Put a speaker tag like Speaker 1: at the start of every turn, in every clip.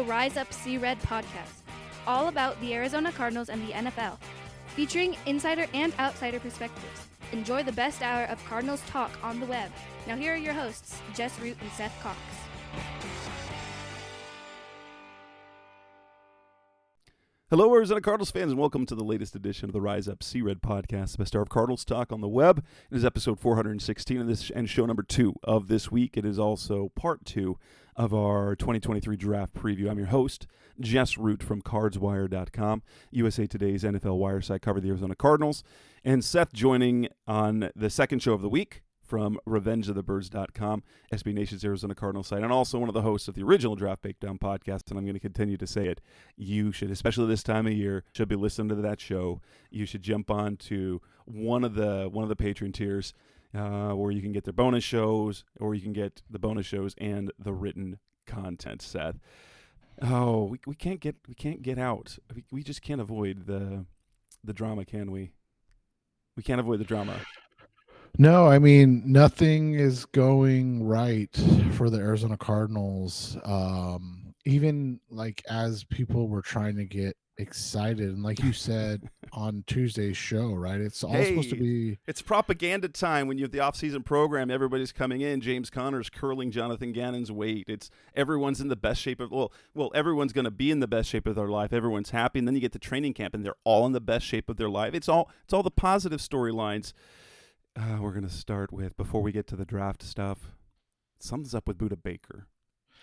Speaker 1: Rise Up See Red podcast, all about the Arizona Cardinals and the NFL, featuring insider and outsider perspectives. Enjoy the best hour of Cardinals talk on the web. Now here are your hosts, Jess Root and Seth Cox.
Speaker 2: Hello, Arizona Cardinals fans, and welcome to the latest edition of the Rise Up See Red podcast, the best hour of Cardinals talk on the web. It is episode 416 and show number 2 of this week. It is also part 2 of our 2023 draft preview. I'm your host, Jess Root from CardsWire.com. USA Today's NFL Wire site covered the Arizona Cardinals. And Seth joining on the second show of the week from RevengeOfTheBirds.com, SB Nation's Arizona Cardinals site, and also one of the hosts of the original Draft Breakdown podcast, and I'm going to continue to say it. You should, especially this time of year, should be listening to that show. You should jump on to one of the Patreon tiers where you can get their bonus shows, or you can get the bonus shows and the written content, Seth. Oh, we can't get out. We just can't avoid the drama, can we? We can't avoid the drama.
Speaker 3: No, I mean, nothing is going right for the Arizona Cardinals. Even like as people were trying to get excited, and like you said on Tuesday's show, right? It's all supposed to be.
Speaker 2: It's propaganda time when you have the off-season program. Everybody's coming in. James Conner's curling Jonathan Gannon's weight. It's everyone's in the best shape of everyone's going to be in the best shape of their life. Everyone's happy, and then you get to training camp, and they're all in the best shape of their life. It's all the positive storylines. We're going to start with, before we get to the draft stuff, something's up with Budda Baker,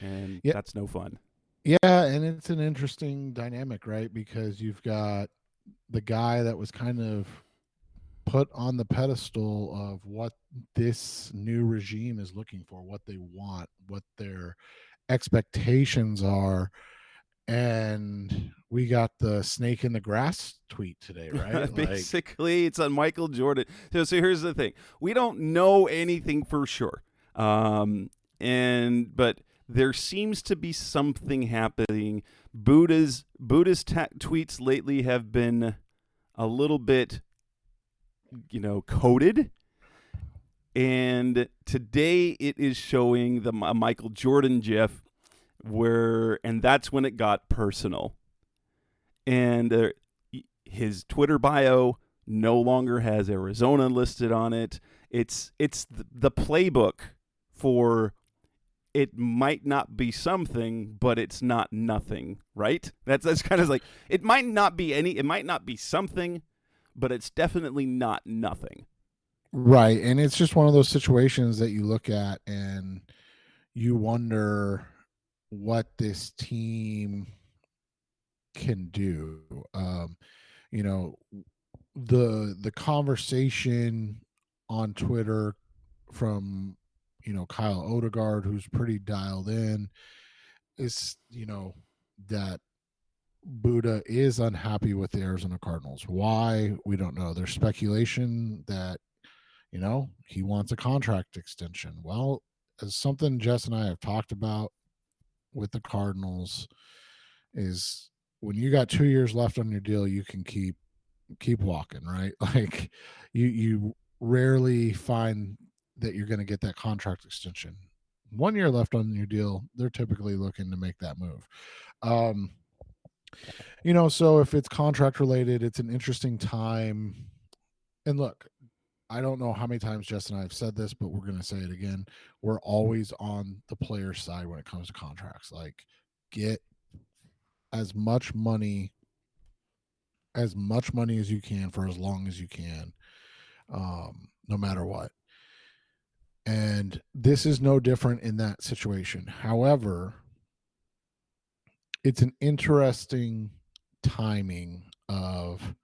Speaker 2: and that's no fun.
Speaker 3: Yeah, and it's an interesting dynamic, right? Because you've got the guy that was kind of put on the pedestal of what this new regime is looking for, what they want, what their expectations are. And we got the snake in the grass tweet today, right?
Speaker 2: Basically, it's on Michael Jordan. So here's the thing. We don't know anything for sure. But there seems to be something happening. Buddha's tweets lately have been a little bit, coded. And today it is showing the Michael Jordan GIF, and that's when it got personal. And his Twitter bio no longer has Arizona listed on it. It's the playbook for it might not be something, but it's not nothing, right? That's kind of like, it might not be something, but it's definitely not nothing.
Speaker 3: Right, and it's just one of those situations that you look at and you wonder what this team can do. The conversation on Twitter from Kyle Odegaard, who's pretty dialed in, is that Budda is unhappy with the Arizona Cardinals. Why? We don't know. There's speculation that he wants a contract extension. Well, as something Jess and I have talked about with the Cardinals is, when you got 2 years left on your deal, you can keep walking, right? Like you rarely find that you're going to get that contract extension. 1 year left on your deal, they're typically looking to make that move. So if it's contract related, it's an interesting time. And look, I don't know how many times Jess and I have said this, but we're going to say it again. We're always on the player's side when it comes to contracts. Like, get as much money as you can for as long as you can, no matter what. And this is no different in that situation. However, it's an interesting timing of,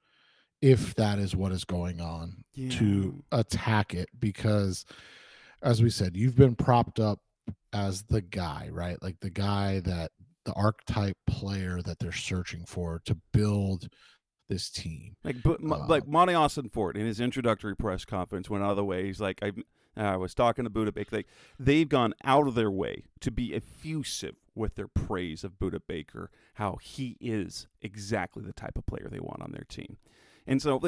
Speaker 3: if that is what is going on, to attack it, because as we said, you've been propped up as the guy, right? Like the guy, that the archetype player that they're searching for to build this team.
Speaker 2: Like Monty Austin Ford in his introductory press conference went out of the way. He's like, I was talking to Budda Baker. Like, they've gone out of their way to be effusive with their praise of Budda Baker, how he is exactly the type of player they want on their team. And so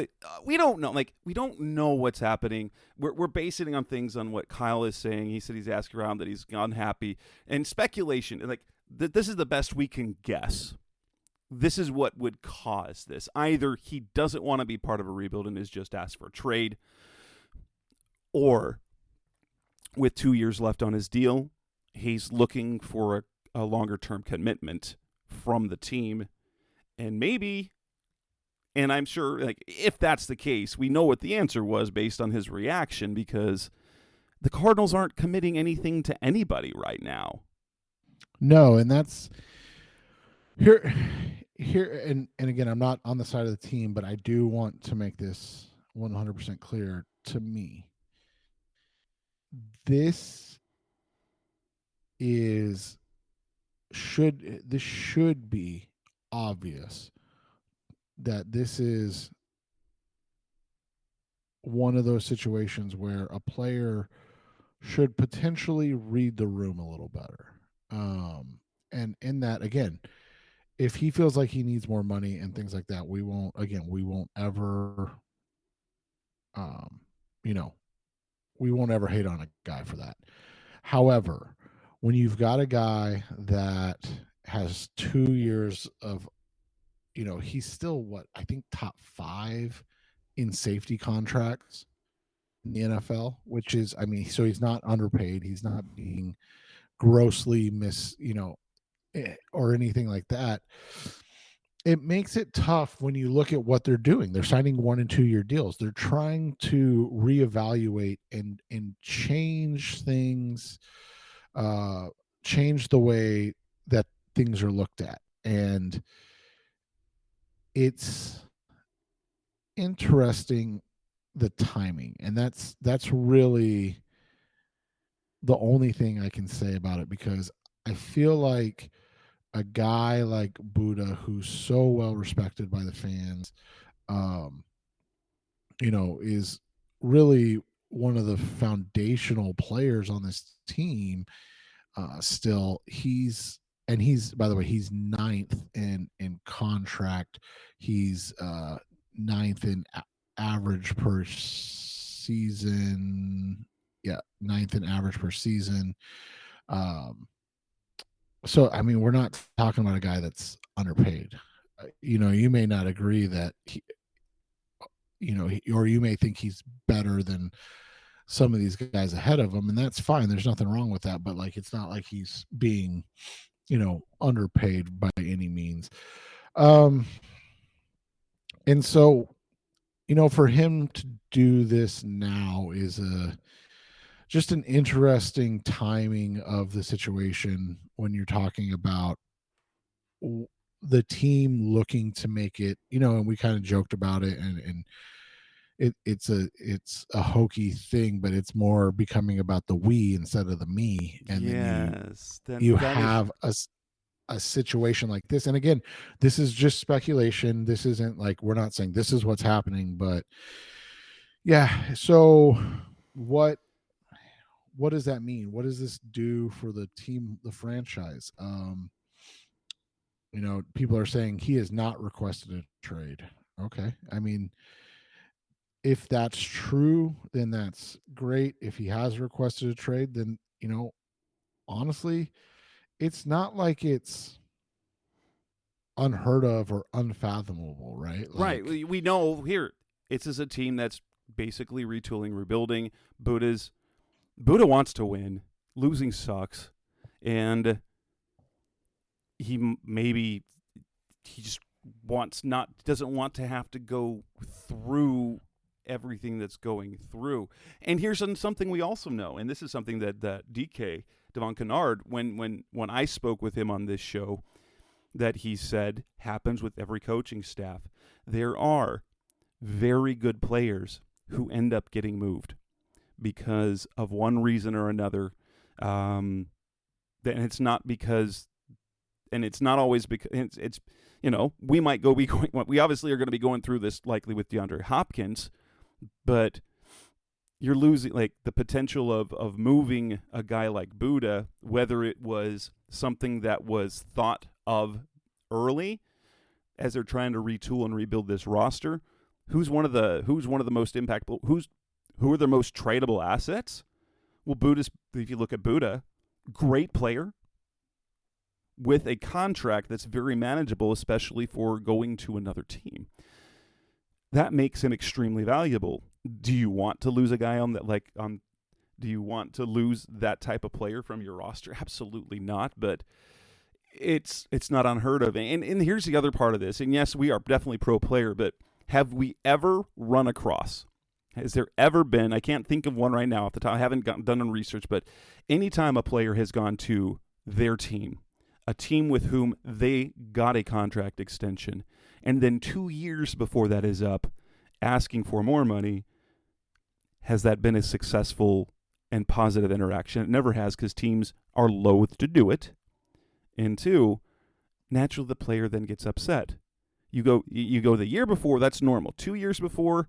Speaker 2: we don't know. Like, we don't know what's happening. We're basing it on things on what Kyle is saying. He said he's asking around that he's unhappy. And speculation, like, this is the best we can guess. This is what would cause this. Either he doesn't want to be part of a rebuild and is just asked for a trade, or with 2 years left on his deal, he's looking for a longer-term commitment from the team. And maybe, and I'm sure, like, if that's the case, we know what the answer was based on his reaction, because the Cardinals aren't committing anything to anybody right now.
Speaker 3: No, and that's here, and again, I'm not on the side of the team, but I do want to make this 100% clear to me. This should be obvious that this is one of those situations where a player should potentially read the room a little better. And in that, again, if he feels like he needs more money and things like that, we won't ever, we won't ever hate on a guy for that. However, when you've got a guy that has 2 years of, he's still I think top 5 in safety contracts in the NFL, which is, so he's not underpaid. He's not being grossly or anything like that. It makes it tough when you look at what they're doing. They're signing 1 and 2 year deals. They're trying to reevaluate and change things, change the way that things are looked at. And it's interesting, the timing. And that's really the only thing I can say about it, because I feel like a guy like Budda, who's so well respected by the fans, is really one of the foundational players on this team. Still, he's by the way, he's 9th in contract. He's 9th in average per season. Yeah, 9th in average per season. So, we're not talking about a guy that's underpaid. You may not agree that or you may think he's better than some of these guys ahead of him, and that's fine. There's nothing wrong with that. But it's not like he's being, underpaid by any means. And so, for him to do this now is just an interesting timing of the situation when you're talking about the team looking to make it, and we kind of joked about it, and it's a hokey thing, but it's more becoming about the we instead of the me. And then you have a situation like this. And again, this is just speculation. This isn't we're not saying this is what's happening, but yeah. So what does that mean? What does this do for the team, the franchise? People are saying he has not requested a trade. Okay. If that's true, then that's great. If he has requested a trade, then, honestly, it's not like it's unheard of or unfathomable, right?
Speaker 2: Right. We know here, it's as a team that's basically retooling, rebuilding. Budda wants to win. Losing sucks. And he just doesn't want to have to go through everything that's going through. And here's something we also know, and this is something that DK, Devon Kennard, when I spoke with him on this show, that he said happens with every coaching staff. There are very good players who end up getting moved because of one reason or another. And it's not always because it's we might be going. We obviously are going to be going through this likely with DeAndre Hopkins, but you're losing the potential of moving a guy like Budda, whether it was something that was thought of early as they're trying to retool and rebuild this roster. Who's one of the most impactful? Who are their most tradable assets? Well, if you look at Budda, great player, with a contract that's very manageable, especially for going to another team. That makes him extremely valuable. Do you want to lose a guy on that, do you want to lose that type of player from your roster? Absolutely not, but it's not unheard of. And here's the other part of this. And yes, we are definitely pro player, but have we ever run across, has there ever been, I can't think of one right now off the top, I haven't done any research, but anytime a player has gone to their team, a team with whom they got a contract extension, and then 2 years before that is up, asking for more money, has that been a successful and positive interaction? It never has, because teams are loath to do it. And two, naturally the player then gets upset. You go the year before, that's normal. 2 years before,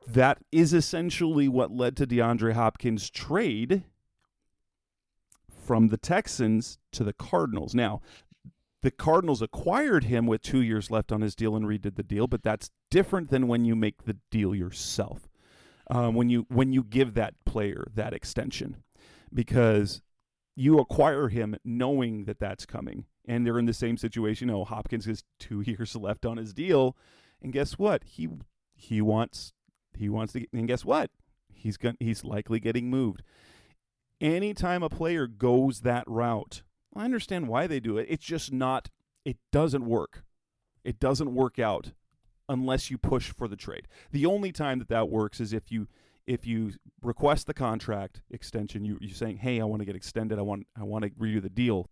Speaker 2: that is essentially what led to DeAndre Hopkins' trade from the Texans to the Cardinals. Now, the Cardinals acquired him with 2 years left on his deal and redid the deal, but that's different than when you make the deal yourself. When you give that player that extension, because you acquire him knowing that that's coming, and they're in the same situation. Hopkins has 2 years left on his deal, and guess what? He wants to, and guess what? He's likely getting moved. Anytime a player goes that route, I understand why they do it. It's just not. It doesn't work. It doesn't work out unless you push for the trade. The only time that works is if you request the contract extension. You're saying, "Hey, I want to get extended. I want to redo the deal."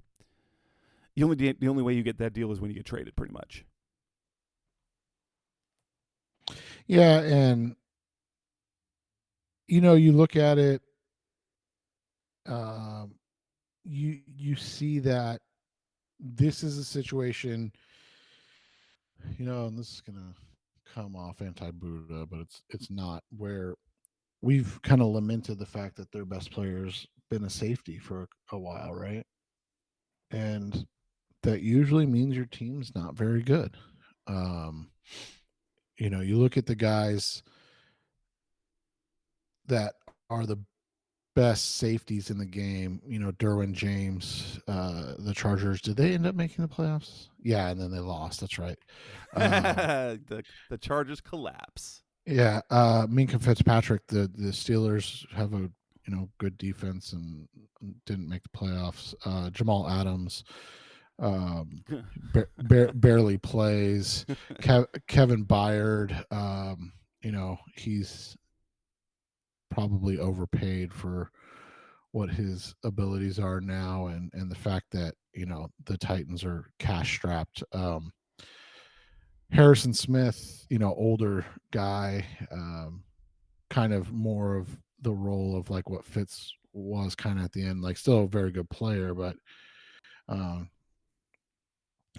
Speaker 2: The only way you get that deal is when you get traded, pretty much.
Speaker 3: Yeah, and you look at it. You see that this is a situation, and this is gonna come off anti-Buddha, but it's not, where we've kind of lamented the fact that their best player's been a safety for a while, right? And that usually means your team's not very good. You look at the guys that are the best safeties in the game, Derwin James, the Chargers, did they end up making the playoffs? Yeah, and then they lost. That's right.
Speaker 2: The Chargers collapse.
Speaker 3: Yeah, Minkah Fitzpatrick, the Steelers have a good defense and didn't make the playoffs. Jamal Adams barely plays. Kevin Byard, he's probably overpaid for what his abilities are now, and the fact that the Titans are cash strapped. Harrison Smith, older guy, kind of more of the role of like what Fitz was kind of at the end, like still a very good player, but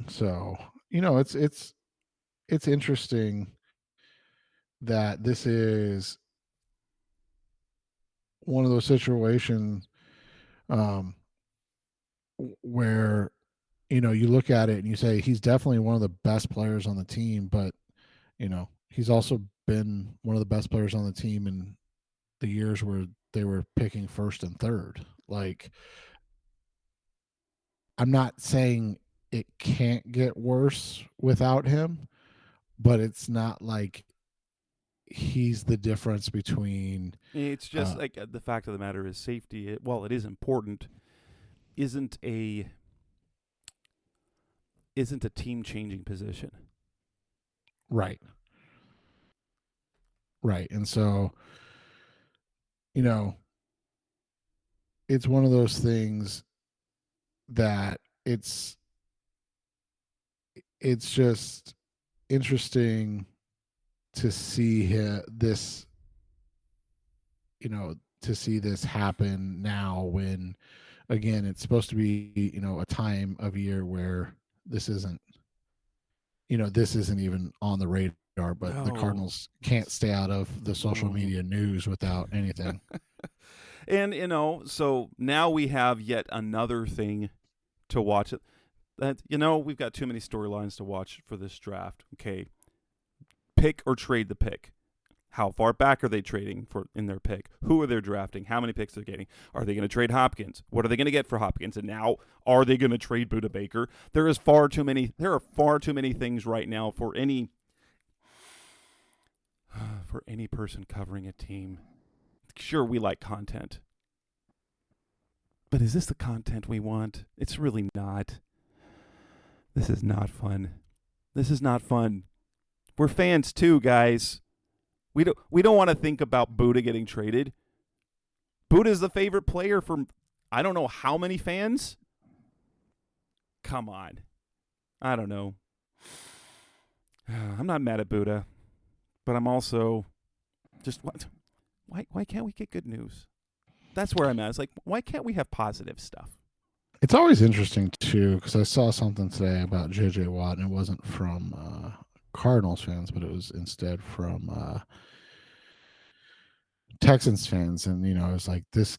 Speaker 3: so it's interesting that this is one of those situations where you look at it and you say he's definitely one of the best players on the team, but he's also been one of the best players on the team in the years where they were picking first and third. Like, I'm not saying it can't get worse without him, but it's not like he's the difference between.
Speaker 2: It's just like the fact of the matter is safety, while it is important, isn't a team-changing position.
Speaker 3: Right. And so, it's one of those things that it's just interesting to see this, to see this happen now, when, again, it's supposed to be, a time of year where this isn't even on the radar, but
Speaker 2: No.
Speaker 3: The Cardinals can't stay out of the social media news without anything.
Speaker 2: And, so now we have yet another thing to watch. That, we've got too many storylines to watch for this draft. Okay. Pick or trade the pick. How far back are they trading for in their pick? Who are they drafting? How many picks they're getting? Are they going to trade Hopkins? What are they going to get for Hopkins? And now, are they going to trade Budda Baker? There are far too many things right now for any person covering a team. Sure, we like content, but is this the content we want? It's really not. This is not fun. This is not fun. We're fans too, guys. We don't want to think about Budda getting traded. Budda is the favorite player from I don't know how many fans. Come on. I don't know. I'm not mad at Budda, but I'm also just why can't we get good news? That's where I'm at. It's like, why can't we have positive stuff?
Speaker 3: It's always interesting too, because I saw something today about J.J. Watt, and it wasn't from Cardinals fans, but it was instead from Texans fans. And, you know, it was like this,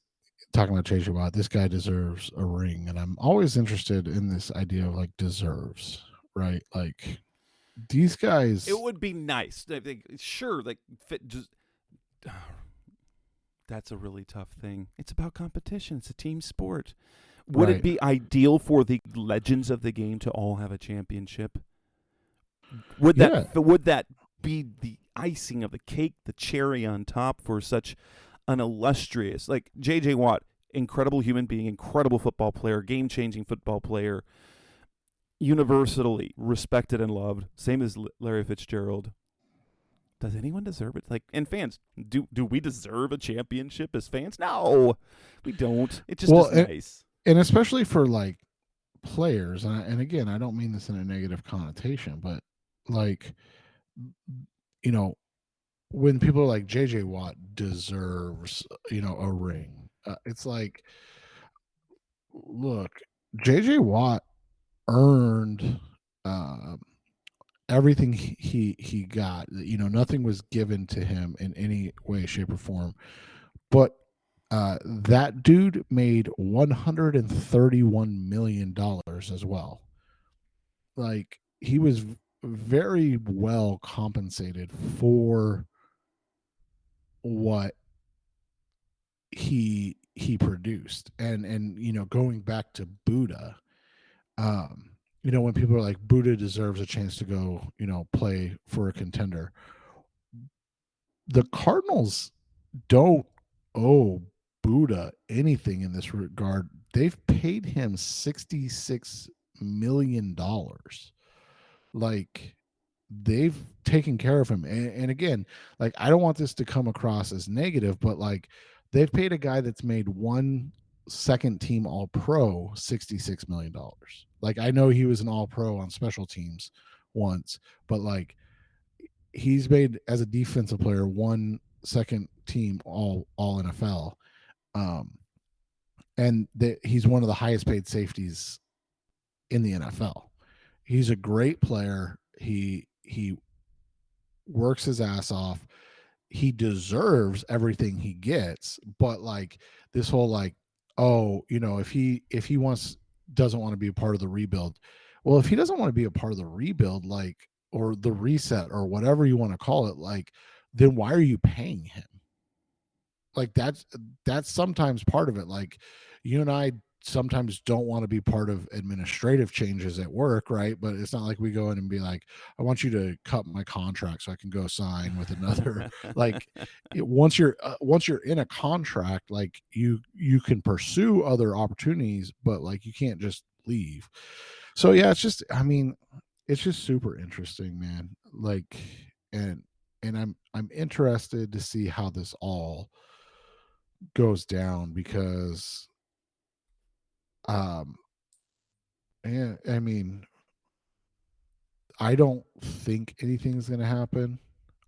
Speaker 3: talking about J.J. Watt, this guy deserves a ring. And I'm always interested in this idea of like deserves, right? Like these guys.
Speaker 2: It would be nice. Sure, like just. That's a really tough thing. It's about competition. It's a team sport. Would it be ideal for the legends of the game to all have a championship? Would that be the icing of the cake, the cherry on top for such an illustrious, like J.J. Watt, incredible human being, incredible football player, game-changing football player, universally respected and loved, same as Larry Fitzgerald. Does anyone deserve it? Like, and fans, do we deserve a championship as fans? No, we don't. It just is nice.
Speaker 3: And especially for like players, and again, I don't mean this in a negative connotation, but like, you know, when people are like J.J. Watt deserves, you know, a ring, it's like, look, J.J. Watt earned everything he got. You know, nothing was given to him in any way, shape, or form. But that dude made $131 million as well. Like, he was very well compensated for what he produced. And you know, going back to Budda, you know, when people are like, Budda deserves a chance to go, you know, play for a contender, the Cardinals don't owe Budda anything in this regard. They've paid him $66 million. Like, they've taken care of him. And again, like, I don't want this to come across as negative, but like, they've paid a guy that's made one second team All-Pro $66 million. Like, I know he was an All-Pro on special teams once, but like, he's made, as a defensive player, one second team all NFL. And he's one of the highest paid safeties in the NFL. He's a great player. He works his ass off. He deserves everything he gets, but like, this whole like, oh, you know, if he doesn't want to be a part of the rebuild. Well, if he doesn't want to be a part of the rebuild, like, or the reset or whatever you want to call it, like, then why are you paying him? Like, that's sometimes part of it. Like, you and I sometimes don't want to be part of administrative changes at work, right? But it's not like we go in and be like, I want you to cut my contract so I can go sign with another. Like, once you're in a contract, like, you can pursue other opportunities, but like, you can't just leave. So yeah, it's just, I mean, it's just super interesting, man. Like, and I'm interested to see how this all goes down, because and I mean, I don't think anything's going to happen.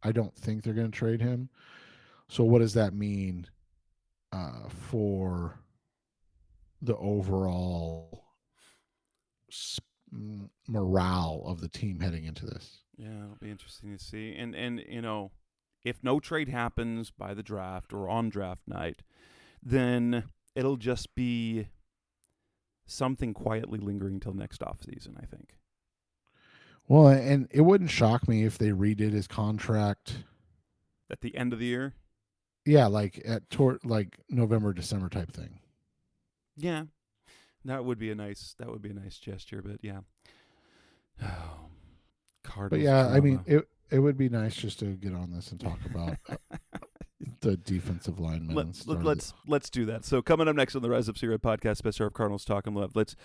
Speaker 3: I don't think they're going to trade him. So what does that mean for the overall morale of the team heading into this?
Speaker 2: Yeah, it'll be interesting to see. And you know, if no trade happens by the draft or on draft night, then it'll just be something quietly lingering till next offseason, I think.
Speaker 3: Well, and it wouldn't shock me if they redid his contract
Speaker 2: at the end of the year.
Speaker 3: Yeah, like like November, December type thing.
Speaker 2: Yeah, that would be a nice gesture. But yeah, Cardinals.
Speaker 3: But yeah,
Speaker 2: drama.
Speaker 3: I mean, it would be nice just to get on this and talk about the defensive linemen.
Speaker 2: Let's do that. So coming up next on the Rise Up Series podcast, Best of Cardinals Talk and Love. Let's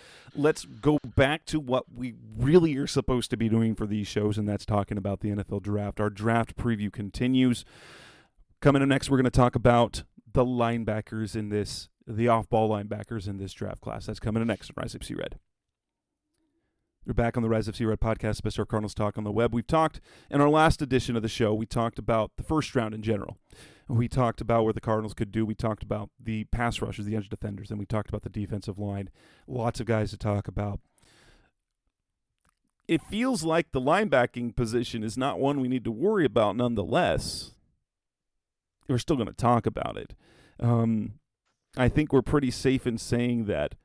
Speaker 2: go back to what we really are supposed to be doing for these shows, and that's talking about the NFL draft. Our draft preview continues. Coming up next, we're going to talk about the linebackers in this, the off-ball linebackers in this draft class. That's coming up next on Rise Up Sea Red. We're back on the Rise of Sea Red podcast, Best of Cardinals Talk on the Web. We've talked, in our last edition of the show, we talked about the first round in general. We talked about what the Cardinals could do. We talked about the pass rushers, the edge defenders, and we talked about the defensive line. Lots of guys to talk about. It feels like the linebacking position is not one we need to worry about nonetheless. We're still going to talk about it. I think we're pretty safe in saying that,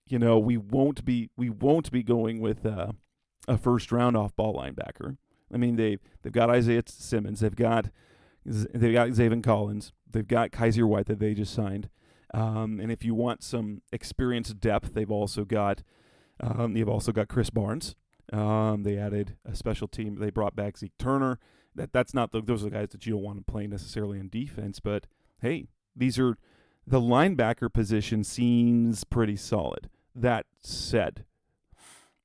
Speaker 2: you know, we won't be going with a first round off ball linebacker. I mean, they've got Isaiah Simmons, they've got Zaven Collins, they've got Kaiser White that they just signed, and if you want some experienced depth, they've also got Chris Barnes. They added a special team. They brought back Zeke Turner. Those are the guys that you don't want to play necessarily in defense, but hey, the linebacker position seems pretty solid. That said,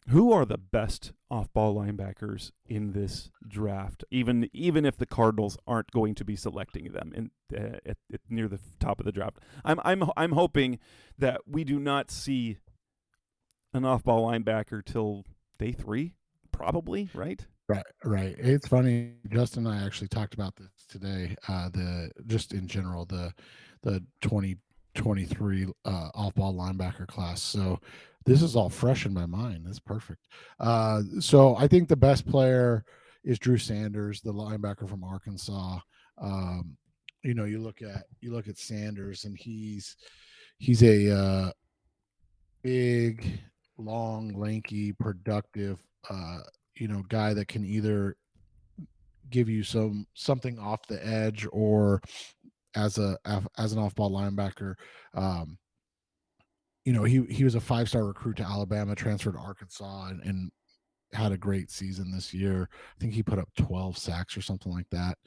Speaker 2: who are the best off-ball linebackers in this draft? Even if the Cardinals aren't going to be selecting them near the top of the draft, I'm hoping that we do not see an off-ball linebacker till day 3, probably, right?
Speaker 3: Right. It's funny. Justin and I actually talked about this today. Just in general, the 2023 off-ball linebacker class. So this is all fresh in my mind. That's perfect. So I think the best player is Drew Sanders, the linebacker from Arkansas. You look at Sanders, and he's a big, long, lanky, productive guy that can either give you something off the edge or as an off-ball linebacker. He was a 5-star recruit to Alabama, transferred to Arkansas, and had a great season this year. I think he put up 12 sacks or something like that.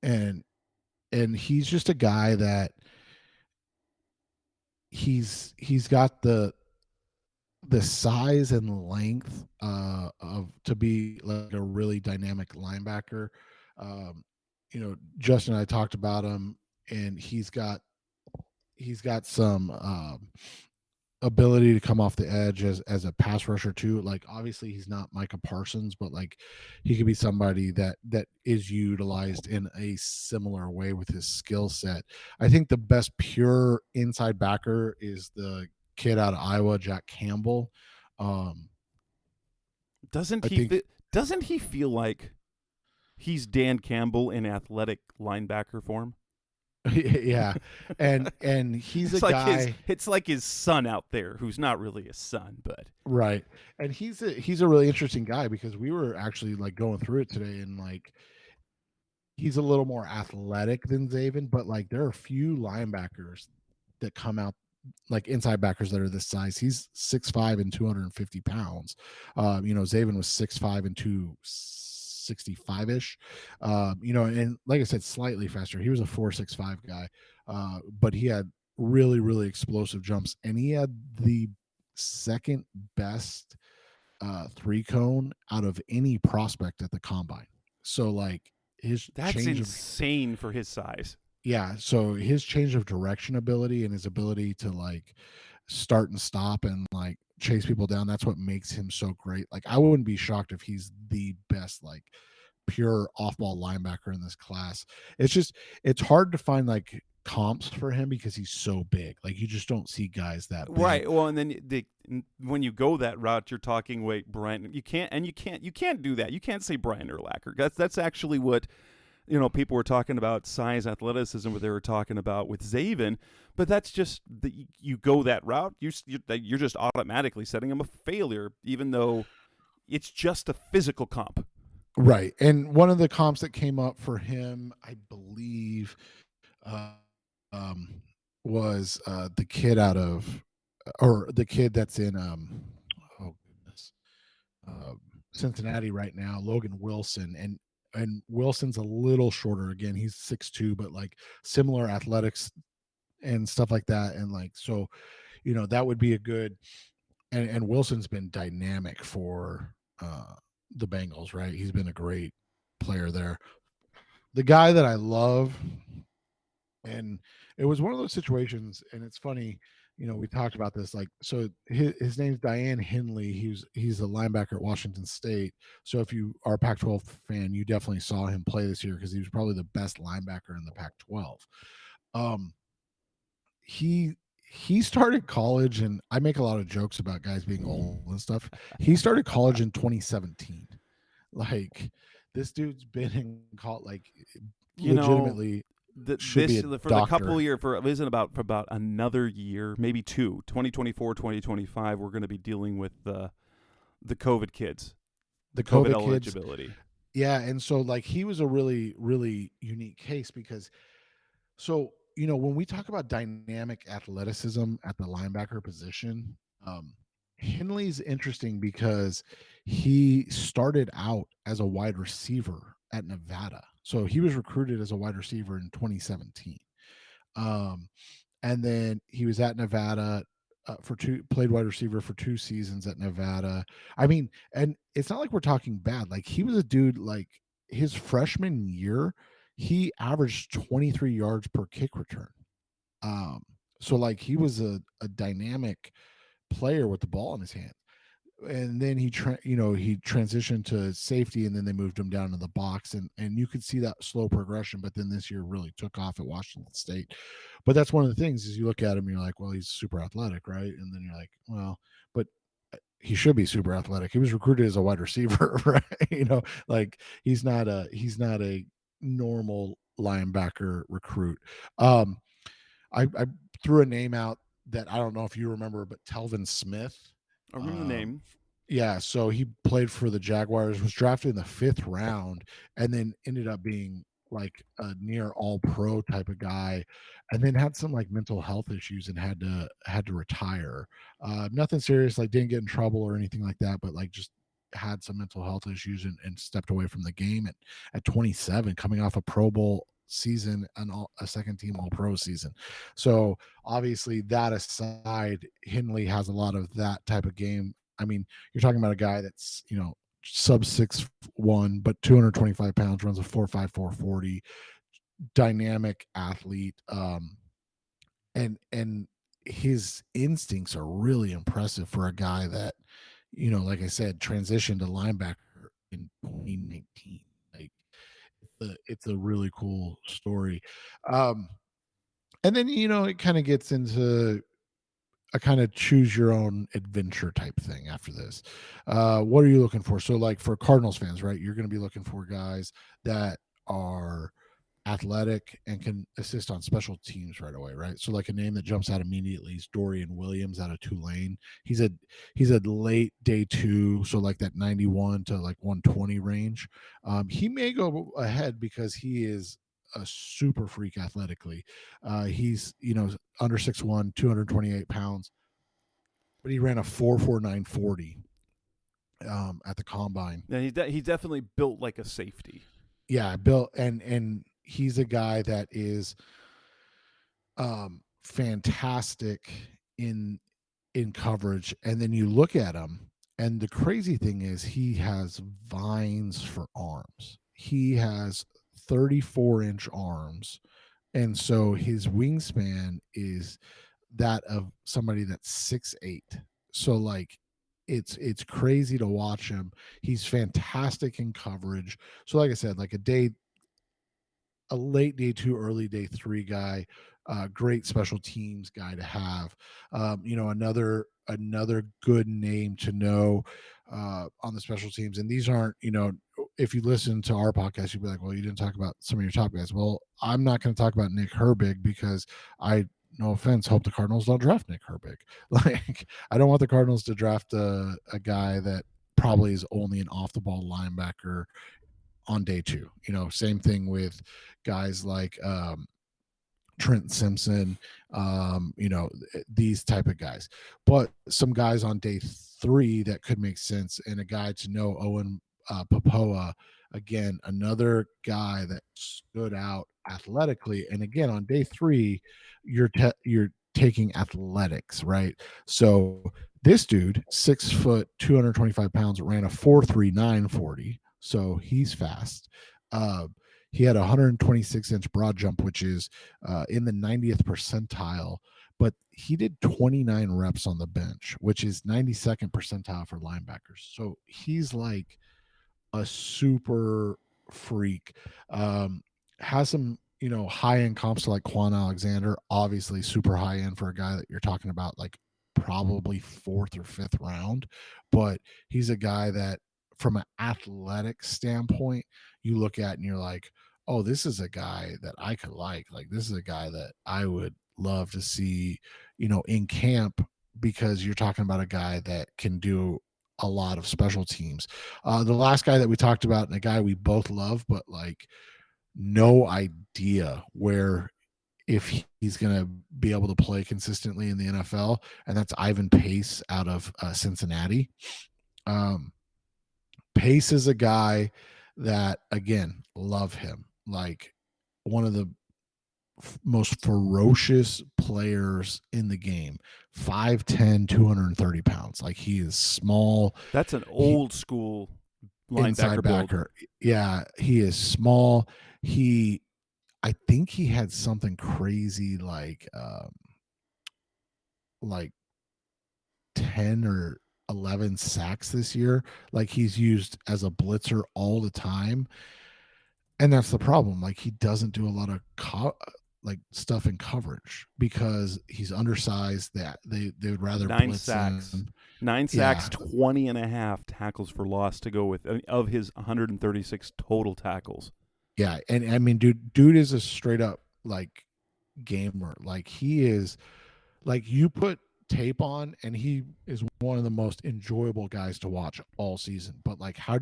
Speaker 3: And he's just a guy that he's got the size and length to be like a really dynamic linebacker. Justin and I talked about him, and he's got some ability to come off the edge as a pass rusher too. Like, obviously he's not Micah Parsons, but like he could be somebody that is utilized in a similar way with his skill set. I think the best pure inside backer is the kid out of Iowa, Jack Campbell.
Speaker 2: Doesn't he feel like he's Dan Campbell in athletic linebacker form?
Speaker 3: Yeah, and he's guy.
Speaker 2: It's like his son out there, who's not really a son, but
Speaker 3: right. And he's a really interesting guy, because we were actually like going through it today, and like he's a little more athletic than Zaven, but like there are a few linebackers that come out like inside backers that are this size. He's 6'5" and 250 pounds. Zaven was 6'5" and 265-ish. And like I said, slightly faster. He was a 4.65 guy, but he had really, really explosive jumps, and he had the second best 3-cone out of any prospect at the combine. So like
Speaker 2: that's insane for his size.
Speaker 3: Yeah, so his change of direction ability and his ability to like start and stop and like chase people down, that's what makes him so great. Like, I wouldn't be shocked if he's the best like pure off-ball linebacker in this class. It's hard to find like comps for him because he's so big. Like, you just don't see guys that big.
Speaker 2: Right. Well, and then when you go that route, you're talking Brian. You can't do that. You can't say Brian Urlacher. That's actually what people were talking about, size, athleticism, what they were talking about with Zaven, but that's just you go that route, you're just automatically setting him a failure, even though it's just a physical comp.
Speaker 3: Right. And one of the comps that came up for him, I believe, um, was the kid out of, or the kid that's in, oh goodness, uh, Cincinnati right now, Logan Wilson. And Wilson's a little shorter. Again, he's 6'2", but like similar athletics and stuff like that. And like, so, that would be a good, and Wilson's been dynamic for the Bengals, right? He's been a great player there. The guy that I love, and it was one of those situations, and it's funny, we talked about this, like, so his name's Diane Henley. He's a linebacker at Washington State. So if you are a Pac-12 fan, you definitely saw him play this year because he was probably the best linebacker in the Pac-12. Um, he started college, and I make a lot of jokes about guys being old and stuff. He started college in 2017. Like, this dude's been in college, like, legitimately should be a
Speaker 2: for
Speaker 3: doctor.
Speaker 2: the couple of years, for about another year, maybe two, 2024, 2025, we're going to be dealing with the COVID kids,
Speaker 3: the
Speaker 2: COVID
Speaker 3: COVID kids.
Speaker 2: eligibility.
Speaker 3: Yeah, and so like he was a really, really unique case because, so when we talk about dynamic athleticism at the linebacker position, Henley's interesting because he started out as a wide receiver at Nevada. So he was recruited as a wide receiver in 2017. And then he was at Nevada played wide receiver for 2 seasons at Nevada. I mean, and it's not like we're talking bad. Like, he was a dude, like, his freshman year, he averaged 23 yards per kick return. So like he was a dynamic player with the ball in his hand. And then he transitioned to safety, and then they moved him down to the box, and you could see that slow progression. But then this year really took off at Washington State. But that's one of the things is you look at him, and you're like, well, he's super athletic, right? And then you're like, well, but he should be super athletic. He was recruited as a wide receiver, right? Like he's not a normal linebacker recruit. I threw a name out that I don't know if you remember, but Telvin Smith.
Speaker 2: I remember the name.
Speaker 3: Yeah, so he played for the Jaguars, was drafted in the 5th round, and then ended up being like a near all pro type of guy, and then had some like mental health issues and had to retire. Nothing serious, like didn't get in trouble or anything like that, but like just had some mental health issues and stepped away from the game at 27, coming off a Pro Bowl season and a second team all pro season. So obviously, that aside, Henley has a lot of that type of game. I mean, you're talking about a guy that's sub 6'1", but 225 pounds, runs a 4.5 440, dynamic athlete, and his instincts are really impressive for a guy that, like I said, transitioned to linebacker in 2019. Like, it's a really cool story. And then it kind of gets into a kind of choose your own adventure type thing after this. What are you looking for? So like for Cardinals fans, right, you're going to be looking for guys that are athletic and can assist on special teams right away, right? So like a name that jumps out immediately is Dorian Williams out of Tulane. He's a late day 2, so like that 91 to like 120 range. He may go ahead because he is a super freak athletically. He's under 6'1", 228 pounds, but he ran a 4.49 40 at the combine.
Speaker 2: Yeah, he's definitely built like a safety.
Speaker 3: Yeah, built, and he's a guy that is fantastic in coverage. And then you look at him, and the crazy thing is he has vines for arms. He has 34-inch arms, and so his wingspan is that of somebody that's 6'8". So like it's crazy to watch him. He's fantastic in coverage. So like I said, like a late day 2, early day 3 guy, great special teams guy to have. Another good name to know on the special teams. And these aren't, if you listen to our podcast, you'd be like, well, you didn't talk about some of your top guys. Well, I'm not going to talk about Nick Herbig because no offense, hope the Cardinals don't draft Nick Herbig. Like, I don't want the Cardinals to draft a guy that probably is only an off the ball linebacker on day 2. Same thing with guys like Trent Simpson, these type of guys. But some guys on day 3 that could make sense, and a guy to know, Owen Popoa, again, another guy that stood out athletically. And again, on day 3, you're taking athletics, right? So this dude, 6 foot, 225 pounds, ran a 4.39 40. So he's fast. He had a 126-inch broad jump, which is in the 90th percentile, but he did 29 reps on the bench, which is 92nd percentile for linebackers. So he's like a super freak. Has some, high-end comps to like Quan Alexander, obviously super high-end for a guy that you're talking about like probably 4th or 5th round, but he's a guy that from an athletic standpoint, you look at and you're like, oh, this is a guy that I could like this is a guy that I would love to see, in camp, because you're talking about a guy that can do a lot of special teams. The last guy that we talked about, and a guy we both love, but like no idea where, if he's going to be able to play consistently in the NFL, and that's Ivan Pace out of Cincinnati. Pace is a guy that, again, love him. Like one of the most ferocious players in the game. 5'10", 230 pounds. Like he is small.
Speaker 2: That's an old school linebacker build.
Speaker 3: Yeah, he is small. I think he had something crazy like 10 or 11 sacks this year. Like he's used as a blitzer all the time, and that's the problem. Like he doesn't do a lot of stuff in coverage because he's undersized. That they would rather
Speaker 2: 9
Speaker 3: blitz
Speaker 2: sacks.
Speaker 3: him.
Speaker 2: 9 sacks, 20 and a half tackles for loss to go with, of his 136 total tackles.
Speaker 3: Yeah, and I mean, dude is a straight up like gamer. Like he is, like you put tape on, and he is one of the most enjoyable guys to watch all season. But like, where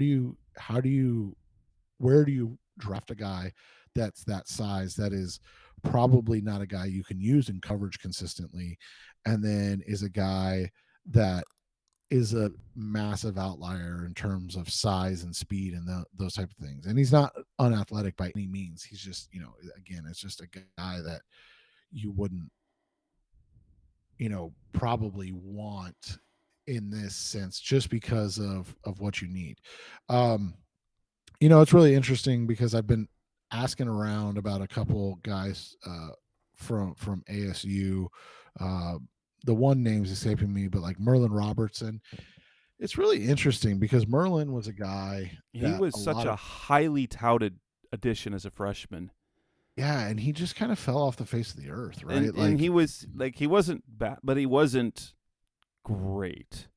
Speaker 3: do you draft a guy that's that size, that is probably not a guy you can use in coverage consistently, and then is a guy that is a massive outlier in terms of size and speed and those type of things. And he's not unathletic by any means. He's just, again, it's just a guy that you wouldn't, probably want in this sense, just because of what you need. It's really interesting because I've been asking around about a couple guys from ASU. The one name's escaping me, but like Merlin Robertson. It's really interesting because Merlin was a guy.
Speaker 2: He was such a highly touted addition as a freshman.
Speaker 3: Yeah, and he just kind of fell off the face of the earth, right?
Speaker 2: And he wasn't bad, but he wasn't great.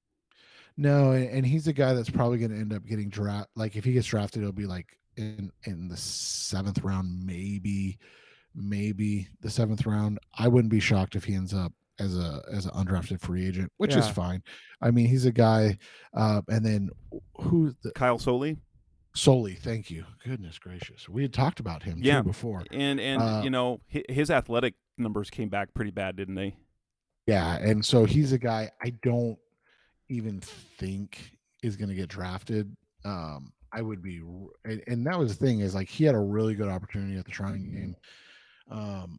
Speaker 3: No, and he's a guy that's probably going to end up getting drafted. Like if he gets drafted, it'll be like in the 7th round, maybe the 7th round. I wouldn't be shocked if he ends up as an undrafted free agent, which is fine. I mean, he's a guy. And then
Speaker 2: Kyle Soley?
Speaker 3: Solely, thank you. Goodness gracious, we had talked about him too before,
Speaker 2: and his athletic numbers came back pretty bad, didn't they?
Speaker 3: Yeah, and so he's a guy I don't even think is going to get drafted. I would be, and that was the thing, is like he had a really good opportunity at the Shrine game.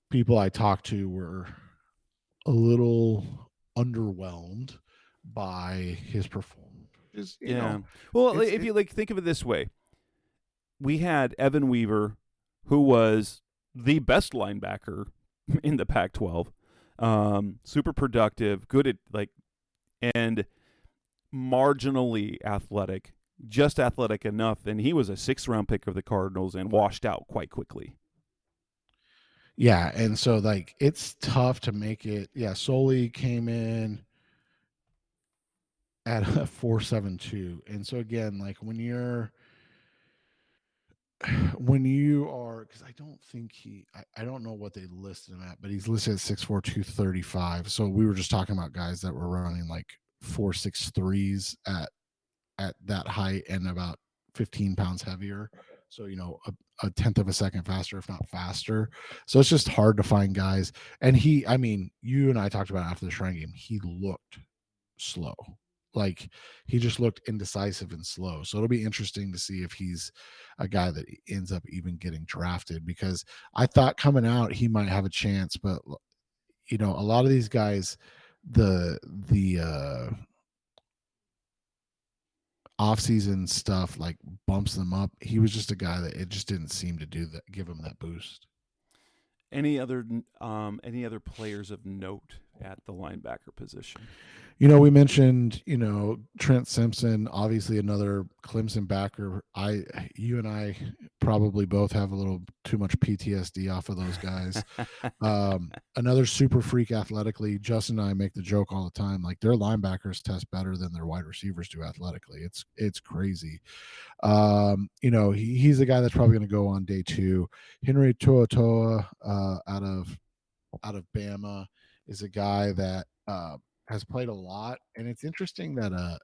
Speaker 3: People I talked to were a little underwhelmed by his performance.
Speaker 2: Well, if you think of it this way, we had Evan Weaver, who was the best linebacker in the Pac-12, super productive, good at and marginally athletic, just athletic enough, and he was a 6th round pick of the Cardinals and washed out quite quickly.
Speaker 3: Yeah, and so it's tough to make it. Yeah, Soley came in at a 4.72, and so again, like when you are, because I don't think I don't know what they listed him at, but he's listed at 6'4", 235. So we were just talking about guys that were running like 4.63s at that height and about 15 pounds heavier. So, a tenth of a second faster, if not faster. So it's just hard to find guys. And you and I talked about after the Shrine game, he looked slow. Like he just looked indecisive and slow. So it'll be interesting to see if he's a guy that ends up even getting drafted, because I thought coming out he might have a chance, but a lot of these guys, the off-season stuff like bumps them up. He was just a guy that it just didn't seem to do that, give him that boost.
Speaker 2: Any other players of note at the linebacker position?
Speaker 3: We mentioned, Trent Simpson, obviously another Clemson backer. You and I probably both have a little too much PTSD off of those guys. Another super freak athletically. Justin and I make the joke all the time, like their linebackers test better than their wide receivers do athletically. It's crazy. He's the guy that's probably going to go on day 2. Henry Toa out of Bama is a guy that has played a lot, and it's interesting that a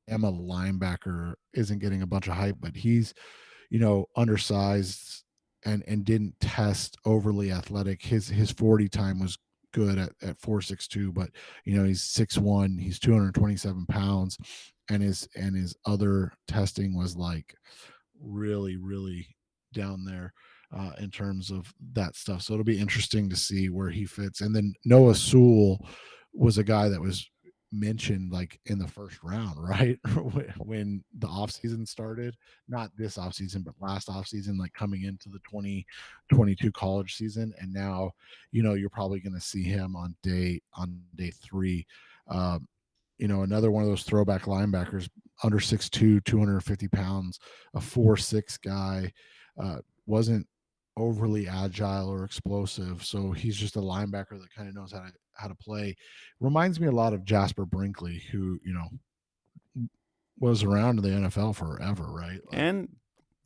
Speaker 3: Emma linebacker isn't getting a bunch of hype, but he's undersized and didn't test overly athletic. His 40 time was good at 4.62, but he's 6'1", he's 227 pounds, and his other testing was like really, really down there in terms of that stuff. So it'll be interesting to see where he fits. And then Noah Sewell was a guy that was mentioned like in the first round, right? When the offseason started, not this offseason, but last offseason, like coming into the 2022 college season. And now, you're probably going to see him on day 3. Another one of those throwback linebackers, under 6'2", 250 pounds, a 4'6" guy, wasn't overly agile or explosive. So he's just a linebacker that kind of knows how to play. Reminds me a lot of Jasper Brinkley, who, was around in the NFL forever, right?
Speaker 2: And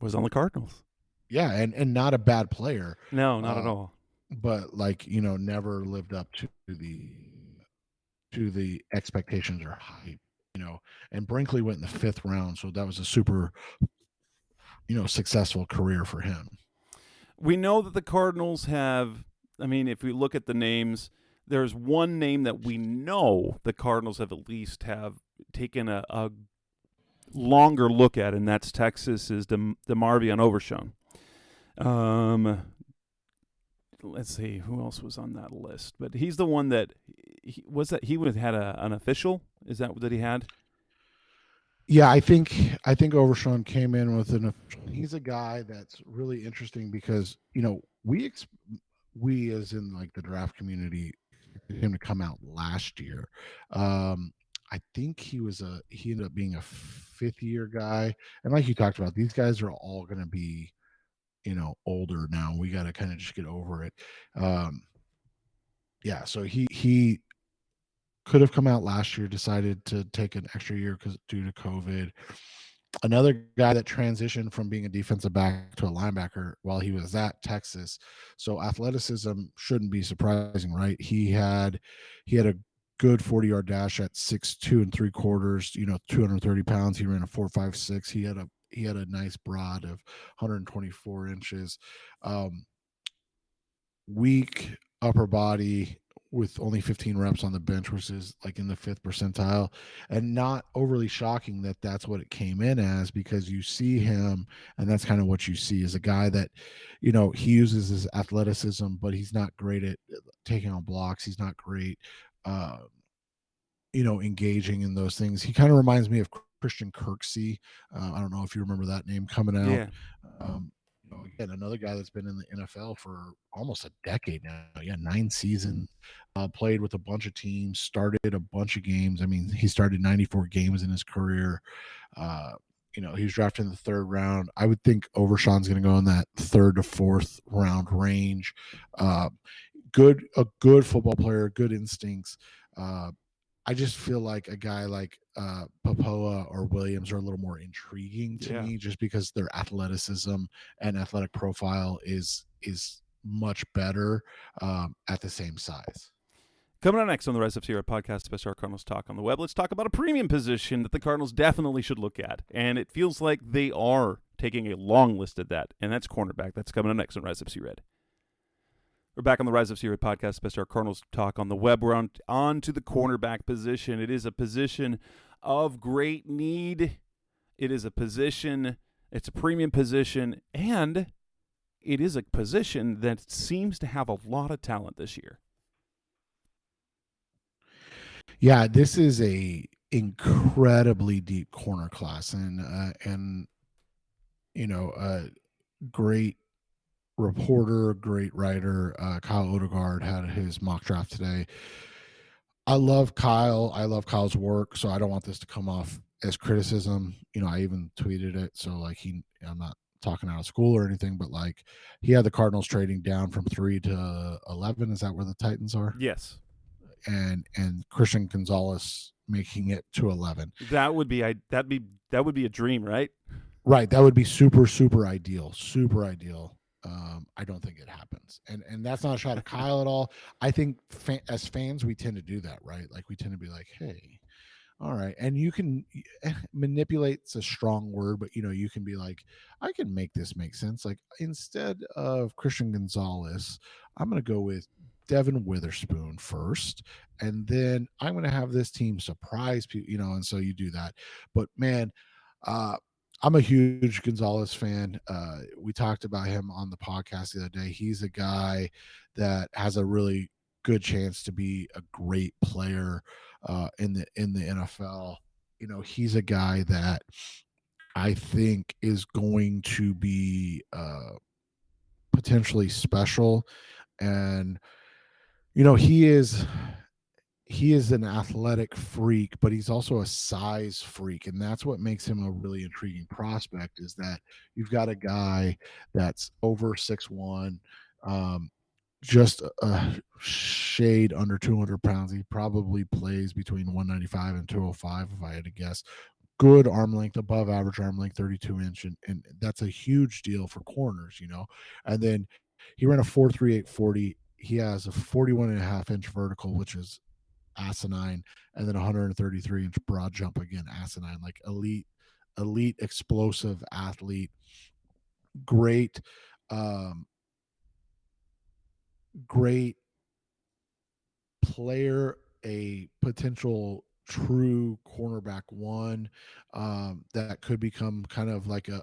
Speaker 2: was on the Cardinals.
Speaker 3: Yeah, and not a bad player.
Speaker 2: No, not at all.
Speaker 3: But never lived up to the expectations or hype, and Brinkley went in the 5th round. So that was a super, successful career for him.
Speaker 2: We know that the Cardinals have, if we look at the names, there's one name that we know the Cardinals have at least taken a longer look at, and that's Texas's DeMarvion Overshown. Let's see who else was on that list, but he's the one that he would have had an official. Is that what he had?
Speaker 3: Yeah, I think Overshown came in with he's a guy that's really interesting because we as in like the draft community expected him to come out last year. I think he ended up being a 5th-year guy, and like you talked about, these guys are all going to be older now. We got to kind of just get over it. Yeah, so he could have come out last year, decided to take an extra year due to COVID. Another guy that transitioned from being a defensive back to a linebacker while he was at Texas. So athleticism shouldn't be surprising, right? He had a good 40-yard dash at 6'2 3/4, 230 pounds. He ran a 4.56. He had a nice broad of 124 inches. Weak upper body with only 15 reps on the bench, which is like in the 5th percentile, and not overly shocking that that's what it came in as, because you see him, and that's kind of what you see, is a guy that, he uses his athleticism, but he's not great at taking on blocks. He's not great, engaging in those things. He kind of reminds me of Christian Kirksey. I don't know if you remember that name coming out.
Speaker 2: Yeah.
Speaker 3: Again, another guy that's been in the NFL for almost a decade now. Yeah, 9 seasons. Played with a bunch of teams, started a bunch of games. He started 94 games in his career. He was drafted in the 3rd round. I would think Overshown's going to go in that 3rd to 4th round range. A good football player, good instincts. I just feel like a guy like Papoa or Williams are a little more intriguing to me, just because their athleticism and athletic profile is much better at the same size.
Speaker 2: Coming on next on the Rise Up Sierra podcast, Best Our Cardinals Talk on the Web, let's talk about a premium position that the Cardinals definitely should look at. And it feels like they are taking a long list at that, and that's cornerback. That's coming on next on Rise Up Sierra. We're back on the Rise Up Sierra podcast, Best Our Cardinals Talk on the Web. We're on to the cornerback position. It is a position of great need. It is a position, it's a premium position, and it is a position that seems to have a lot of talent this year.
Speaker 3: Yeah, this is a incredibly deep corner class, and you know, great reporter, great writer, Kyle Odegaard had his mock draft today. I love Kyle. I love Kyle's work, so I don't want this to come off as criticism. I even tweeted it, so like I'm not talking out of school or anything, but like he had the Cardinals trading down from 3 to 11. Is that where the Titans are?
Speaker 2: Yes.
Speaker 3: And Christian Gonzalez making it to 11.
Speaker 2: That would be a dream, right?
Speaker 3: Right. That would be super, super ideal. Super ideal. I don't think it happens. And that's not a shot at Kyle at all. I think as fans, we tend to do that, right? Like we tend to be like, hey, all right. And you can manipulate's a strong word, but you can be like, I can make this make sense. Like instead of Christian Gonzalez, I'm going to go with Devin Witherspoon first, and then I'm going to have this team surprise people, and so you do that. But man, I'm a huge Gonzalez fan. We talked about him on the podcast the other day. He's a guy that has a really good chance to be a great player in the NFL. He's a guy that I think is going to be potentially special, and he is an athletic freak, but he's also a size freak, and that's what makes him a really intriguing prospect, is that you've got a guy that's over 6'1", just a shade under 200 pounds. He probably plays between 195 and 205, if I had to guess. Good arm length, above average arm length, 32-inch, and that's a huge deal for corners, And then he ran a 4.38 40. He has a 41.5-inch vertical, which is asinine, and then 133-inch broad jump, again asinine. Like elite explosive athlete, great great player, a potential true cornerback one that could become kind of like a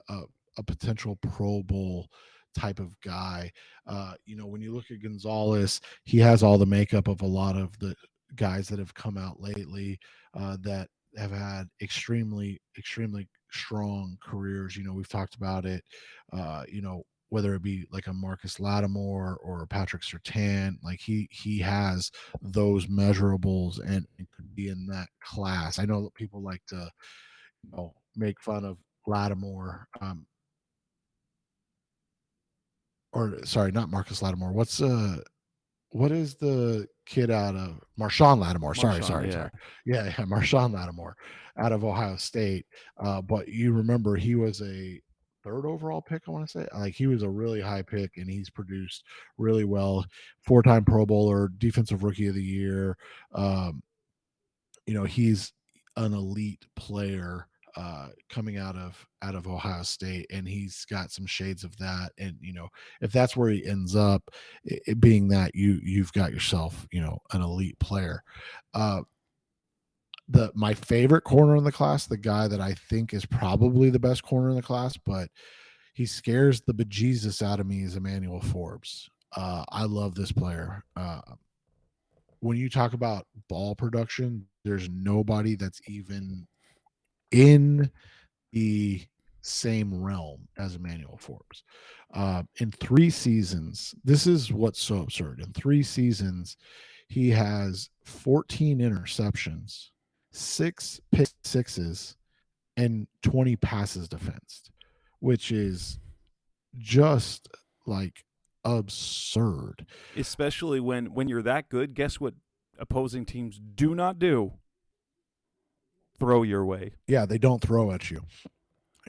Speaker 3: potential Pro Bowl type of guy. When you look at Gonzalez, he has all the makeup of a lot of the guys that have come out lately that have had extremely, extremely strong careers. We've talked about it, whether it be like a Marcus Lattimore or a Patrick Surtain, like he has those measurables and could be in that class. I know that people like to, make fun of Lattimore, or sorry, not Marcus Lattimore. What is the kid out of Marshawn Lattimore? Sorry. Yeah, Marshawn Lattimore out of Ohio State. But you remember he was a third overall pick, I want to say. Like he was a really high pick, and he's produced really well. 4-time Pro Bowler, Defensive Rookie of the Year. He's an elite player coming out of Ohio State, and he's got some shades of that. And if that's where he ends up, it being that you've got yourself an elite player. My favorite corner in the class, the guy that I think is probably the best corner in the class, but he scares the bejesus out of me, is Emmanuel Forbes. I love this player. When you talk about ball production, there's nobody that's even in the same realm as Emmanuel Forbes. In 3 seasons, this is what's so absurd. In 3 seasons, he has 14 interceptions, 6 pick sixes, and 20 passes defensed, which is just like absurd.
Speaker 2: Especially when you're that good. Guess what opposing teams do not do? Throw your way.
Speaker 3: Yeah, they don't throw at you.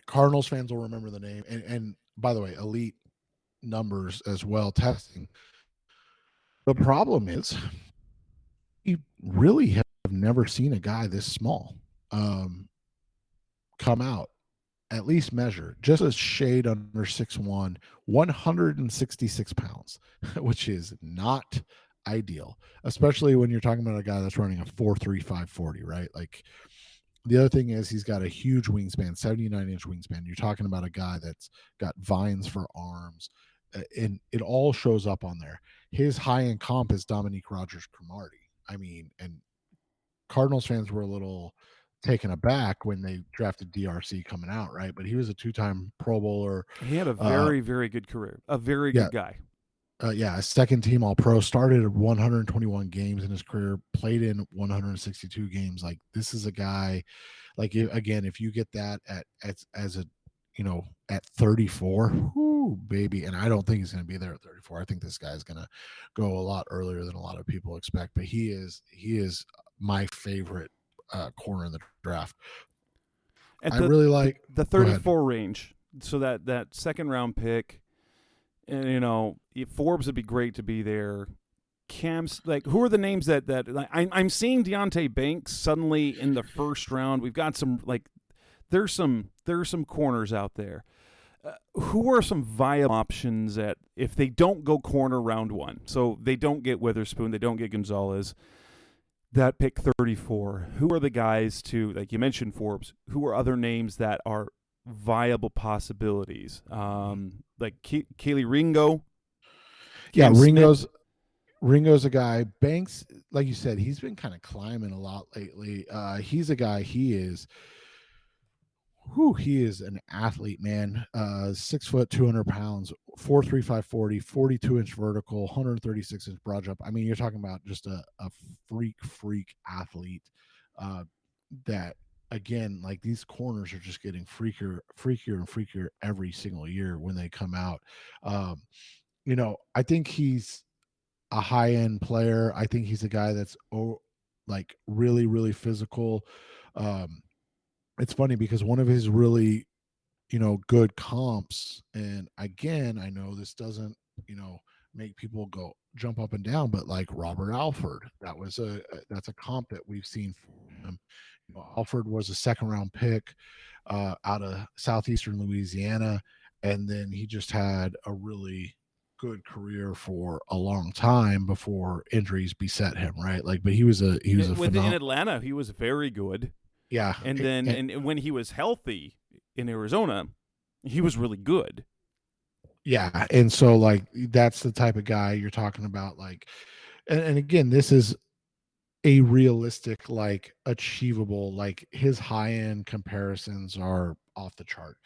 Speaker 3: Cardinals fans will remember the name. And by the way, elite numbers as well, testing. The problem is really have never seen a guy this small come out, at least measure, just a shade under 6'1", 166 pounds, which is not ideal, especially when you're talking about a guy that's running a 4.35 40, right? Like, the other thing is he's got a huge wingspan, 79-inch wingspan. You're talking about a guy that's got vines for arms, and it all shows up on there. His high-end comp is Dominique Rodgers-Cromartie. I mean, and Cardinals fans were a little taken aback when they drafted DRC coming out, right? But he was a two-time Pro Bowler.
Speaker 2: He had a very, very good career, a very good guy.
Speaker 3: A second team All-Pro, started 121 games in his career, played in 162 games. Like, this is a guy, like, again, if you get that as a, at 34, whoo, baby. And I don't think he's going to be there at 34. I think this guy's going to go a lot earlier than a lot of people expect, but he is my favorite corner in the draft. I really like
Speaker 2: the 34 range. So that second round pick, and Forbes would be great to be there. Cam's, like, who are the names that I'm seeing Deonte Banks suddenly in the first round. We've got some, like, there's some corners out there. Who are some viable options that if they don't go corner round one, so they don't get Witherspoon, they don't get Gonzalez, that pick 34, who are the guys to, like you mentioned Forbes, who are other names that are viable possibilities? Like Keely Ringo.
Speaker 3: Yeah, Ringo's a guy. Banks, like you said, he's been kind of climbing a lot lately. He's a guy, he is an athlete, man. 6 foot, 200 pounds, 4.35 40, 42-inch vertical, 136-inch broad jump. I mean, you're talking about just a freak athlete that, again, like, these corners are just getting freakier and freakier every single year when they come out. I think he's a high-end player. I think he's a guy that's like really, really physical. It's funny because one of his really, good comps, and again, I know this doesn't, make people go jump up and down, but like Robert Alford, that's a comp that we've seen from him. Alford was a second round pick out of southeastern Louisiana, and then he just had a really good career for a long time before injuries beset him, right? Like, but he was a
Speaker 2: in Atlanta, he was very good.
Speaker 3: Yeah.
Speaker 2: And then and when he was healthy in Arizona, he was really good.
Speaker 3: Yeah. And so, like, that's the type of guy you're talking about. Like, and again, this is a realistic, like, achievable, like, his high end comparisons are off the chart.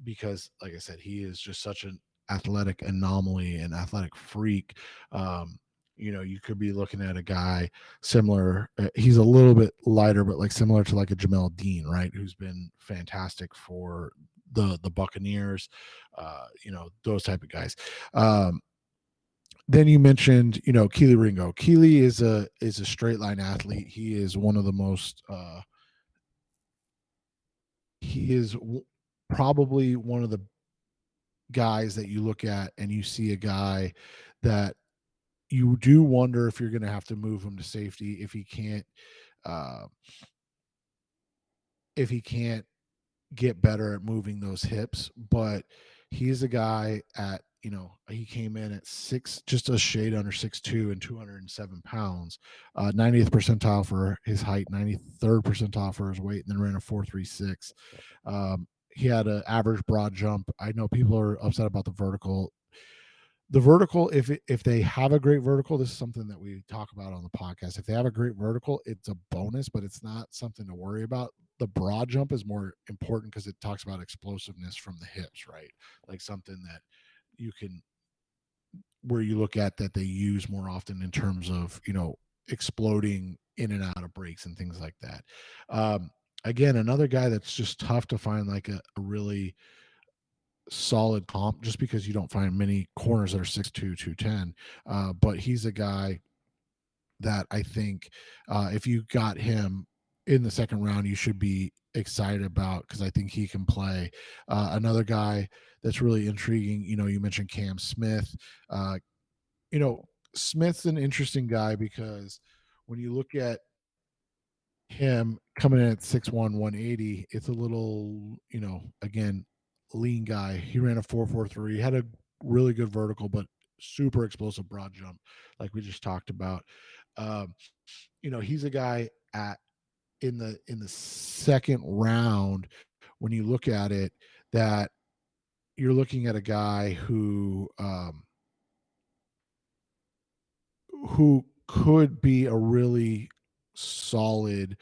Speaker 3: Because, like I said, he is just such an athletic anomaly and athletic freak. You could be looking at a guy similar. He's a little bit lighter, but like similar to like a Jamel Dean, right? Who's been fantastic for the Buccaneers, those type of guys. Then you mentioned, Keely Ringo. Keely is a straight line athlete. He is one of the most, probably one of the guys that you look at and you see a guy that you do wonder if you're going to have to move him to safety if he can't get better at moving those hips. But he's a guy at, he came in at just a shade under 6'2" and 207 pounds, 90th percentile for his height, 93rd percentile for his weight, and then ran a 4.36. He had an average broad jump. I know people are upset about the vertical. The vertical, if they have a great vertical, this is something that we talk about on the podcast. If they have a great vertical, it's a bonus, but it's not something to worry about. The broad jump is more important because it talks about explosiveness from the hips, right? Like something that where you look at that they use more often in terms of, exploding in and out of breaks and things like that. Again, another guy that's just tough to find like a really solid comp, just because you don't find many corners that are 6'2", 210. But he's a guy that I think if you got him in the second round, you should be excited about, because I think he can play. Another guy that's really intriguing, you mentioned Cam Smith. Smith's an interesting guy because when you look at him coming in at 6'1", 180, it's a little, again, lean guy. He ran a 4.43, had a really good vertical, but super explosive broad jump, like we just talked about. He's a guy in the second round, when you look at it, that you're looking at a guy who could be a really solid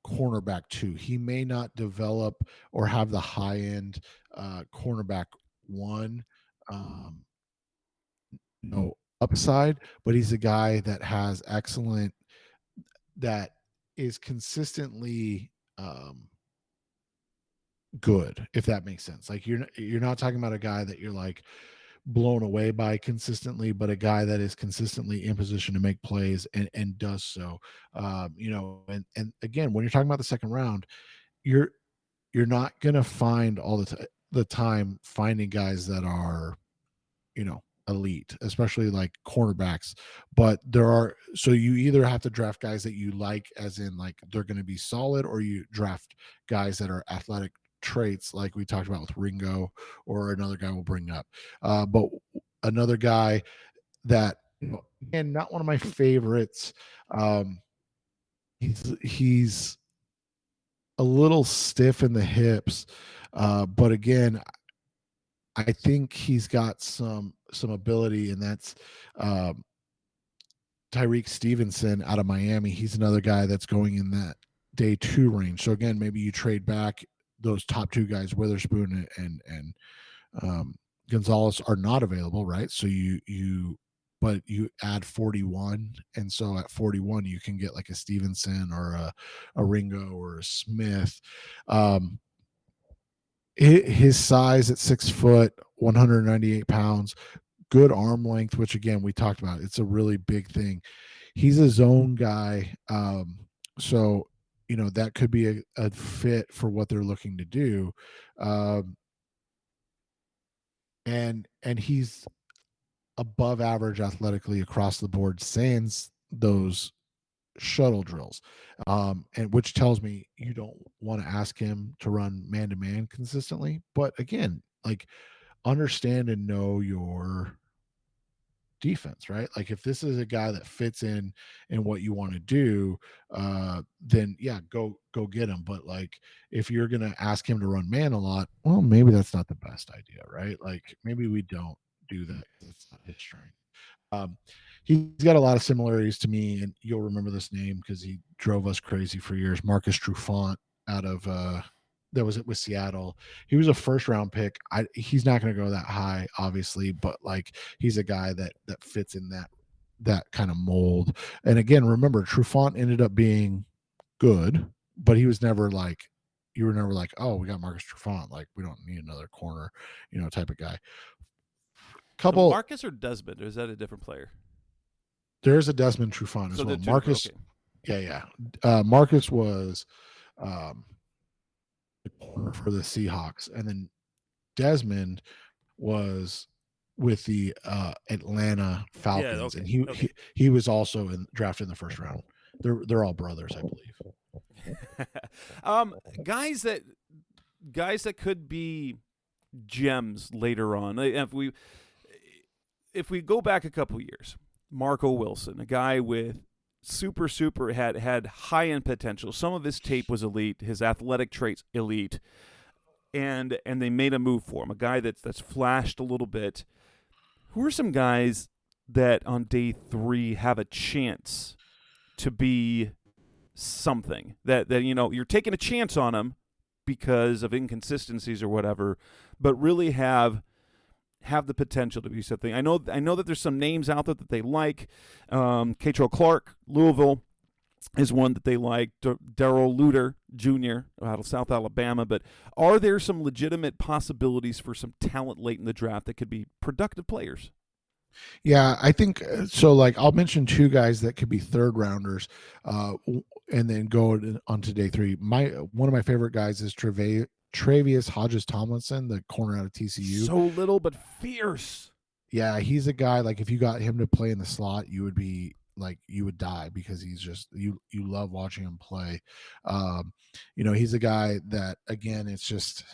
Speaker 3: cornerback too. He may not develop or have the high end cornerback one upside, but he's a guy that has excellent, that is consistently good, if that makes sense. Like you're not talking about a guy that you're like blown away by consistently, but a guy that is consistently in position to make plays and does so. And again, when you're talking about the second round, you're not going to find all the time finding guys that are, elite, especially like cornerbacks. But so you either have to draft guys that you like, as in like they're going to be solid, or you draft guys that are athletic traits, like we talked about with Ringo, or another guy we'll bring up. But another guy that, and not one of my favorites, he's a little stiff in the hips, but again, I think he's got some ability, and that's Tyreek Stevenson out of Miami. He's another guy that's going in that day 2 range. So again, maybe you trade back those top 2 guys, Witherspoon and Gonzalez are not available, right? So but you add 41, and so at 41 you can get like a Stevenson or a Ringo or a Smith. His size at 6 foot, 198 pounds, good arm length, which again we talked about. It's a really big thing. He's a zone guy, so that could be a fit for what they're looking to do, and he's above average athletically across the board, sans those shuttle drills, and which tells me you don't want to ask him to run man-to-man consistently. But again, like, understand and know your defense, right? Like if this is a guy that fits in what you want to do, then yeah, go get him. But like if you're gonna ask him to run man a lot, well, maybe that's not the best idea, right? Like maybe we don't do that. That's not his strength. He's got a lot of similarities to me, and you'll remember this name because he drove us crazy for years. Marcus Trufant out of that was it with Seattle. He was a first round pick. He's not going to go that high, obviously, but like he's a guy that fits in that kind of mold. And again, remember, Trufant ended up being good, but he was never like, you were never like, oh, we got Marcus Trufant, like we don't need another corner, type of guy.
Speaker 2: So Marcus or Desmond, or is that a different player?
Speaker 3: There's a Desmond Trufant as well. Marcus, okay. Yeah. Marcus was the corner for the Seahawks, and then Desmond was with the Atlanta Falcons, and he was also drafted in the first round. They're all brothers, I
Speaker 2: believe. Guys that could be gems later on. If we go back a couple years, Marco Wilson, a guy with super had high-end potential. Some of his tape was elite, his athletic traits elite, and they made a move for him, a guy that's flashed a little bit. Who are some guys that on day 3 have a chance to be something, that you're taking a chance on them because of inconsistencies or whatever, but really have the potential to be something? I know that there's some names out there that they like. Keitrell Clark, Louisville, is one that they like. Darrell Luter Jr. out of South Alabama. But are there some legitimate possibilities for some talent late in the draft that could be productive players?
Speaker 3: Yeah, I think so. Like, I'll mention 2 guys that could be third rounders, and then go on to day 3. One of my favorite guys is Travius Hodges Tomlinson, the corner out of TCU.
Speaker 2: So little but fierce.
Speaker 3: Yeah, he's a guy, like if you got him to play in the slot, you would be like you would die because he's just you love watching him play. He's a guy that, again, it's just,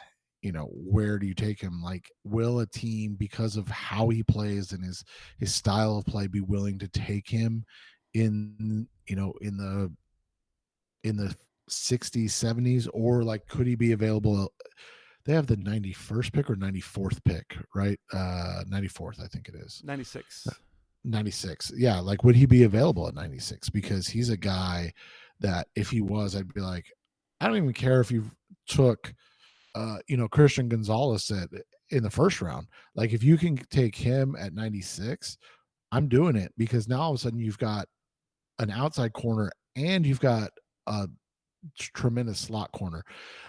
Speaker 3: where do you take him? Like, will a team, because of how he plays and his style of play, be willing to take him in the 60s, 70s, or like could he be available? They have the 91st pick or 94th pick, right? 94th, I think it is.
Speaker 2: 96.
Speaker 3: 96. Yeah, like would he be available at 96? Because he's a guy that if he was, I'd be like, I don't even care if you took Christian Gonzalez in the first round. Like if you can take him at 96, I'm doing it, because now all of a sudden you've got an outside corner and you've got a tremendous slot corner.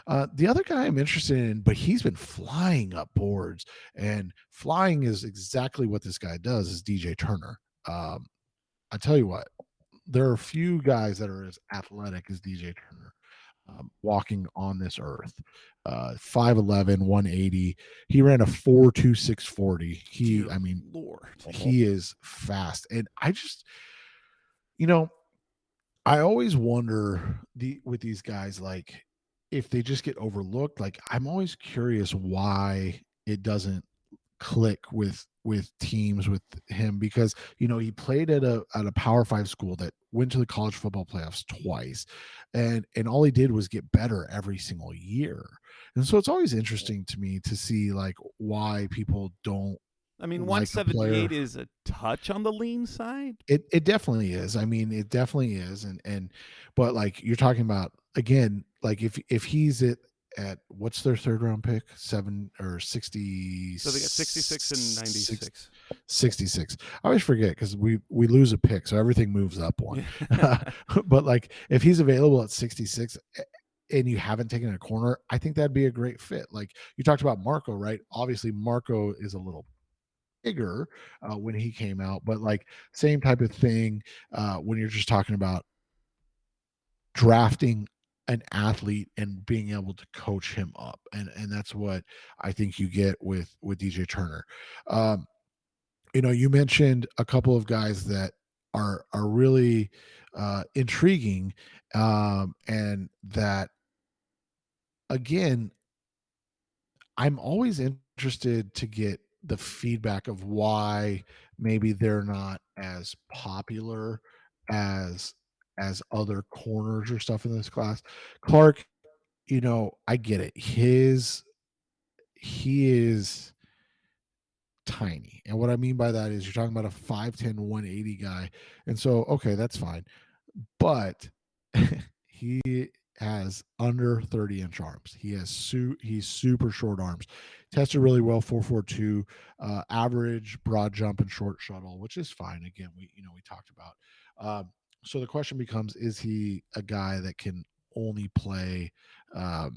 Speaker 3: The other guy I'm interested in, but he's been flying up boards, and flying is exactly what this guy does, is DJ Turner. I tell you what, there are a few guys that are as athletic as DJ Turner. Walking on this earth, 5'11", 180. He ran a 4.26 40.
Speaker 2: Lord,
Speaker 3: he is fast. And I just, I always wonder with these guys, like if they just get overlooked. Like I'm always curious why it doesn't click with teams with him, because he played at a Power 5 school that went to the college football playoffs twice, and all he did was get better every single year. And so it's always interesting to me to see like why people don't.
Speaker 2: I mean,
Speaker 3: like
Speaker 2: 178 is a touch on the lean side.
Speaker 3: It definitely is. I mean, it definitely is. But like you're talking about, again, like if he's at what's their third round pick, 7 or 60?
Speaker 2: So they got 66 and 96.
Speaker 3: 66. I always forget because we lose a pick, so everything moves up one. But like if he's available at 66 and you haven't taken a corner, I think that'd be a great fit. Like you talked about Marco, right? Obviously, Marco is a little bigger when he came out, but like same type of thing when you're just talking about drafting an athlete and being able to coach him up, and that's what I think you get with DJ Turner. You mentioned a couple of guys that are really intriguing, and that, again, I'm always interested to get the feedback of why maybe they're not as popular as other corners or stuff in this class. Clark, I get it. He is tiny. And what I mean by that is you're talking about a 5'10", 180 guy. And so, okay, that's fine. But he has under 30-inch arms. He's super short arms. Tested really well, 4.42, average broad jump and short shuttle, which is fine. Again, we talked about. So the question becomes, is he a guy that can only play out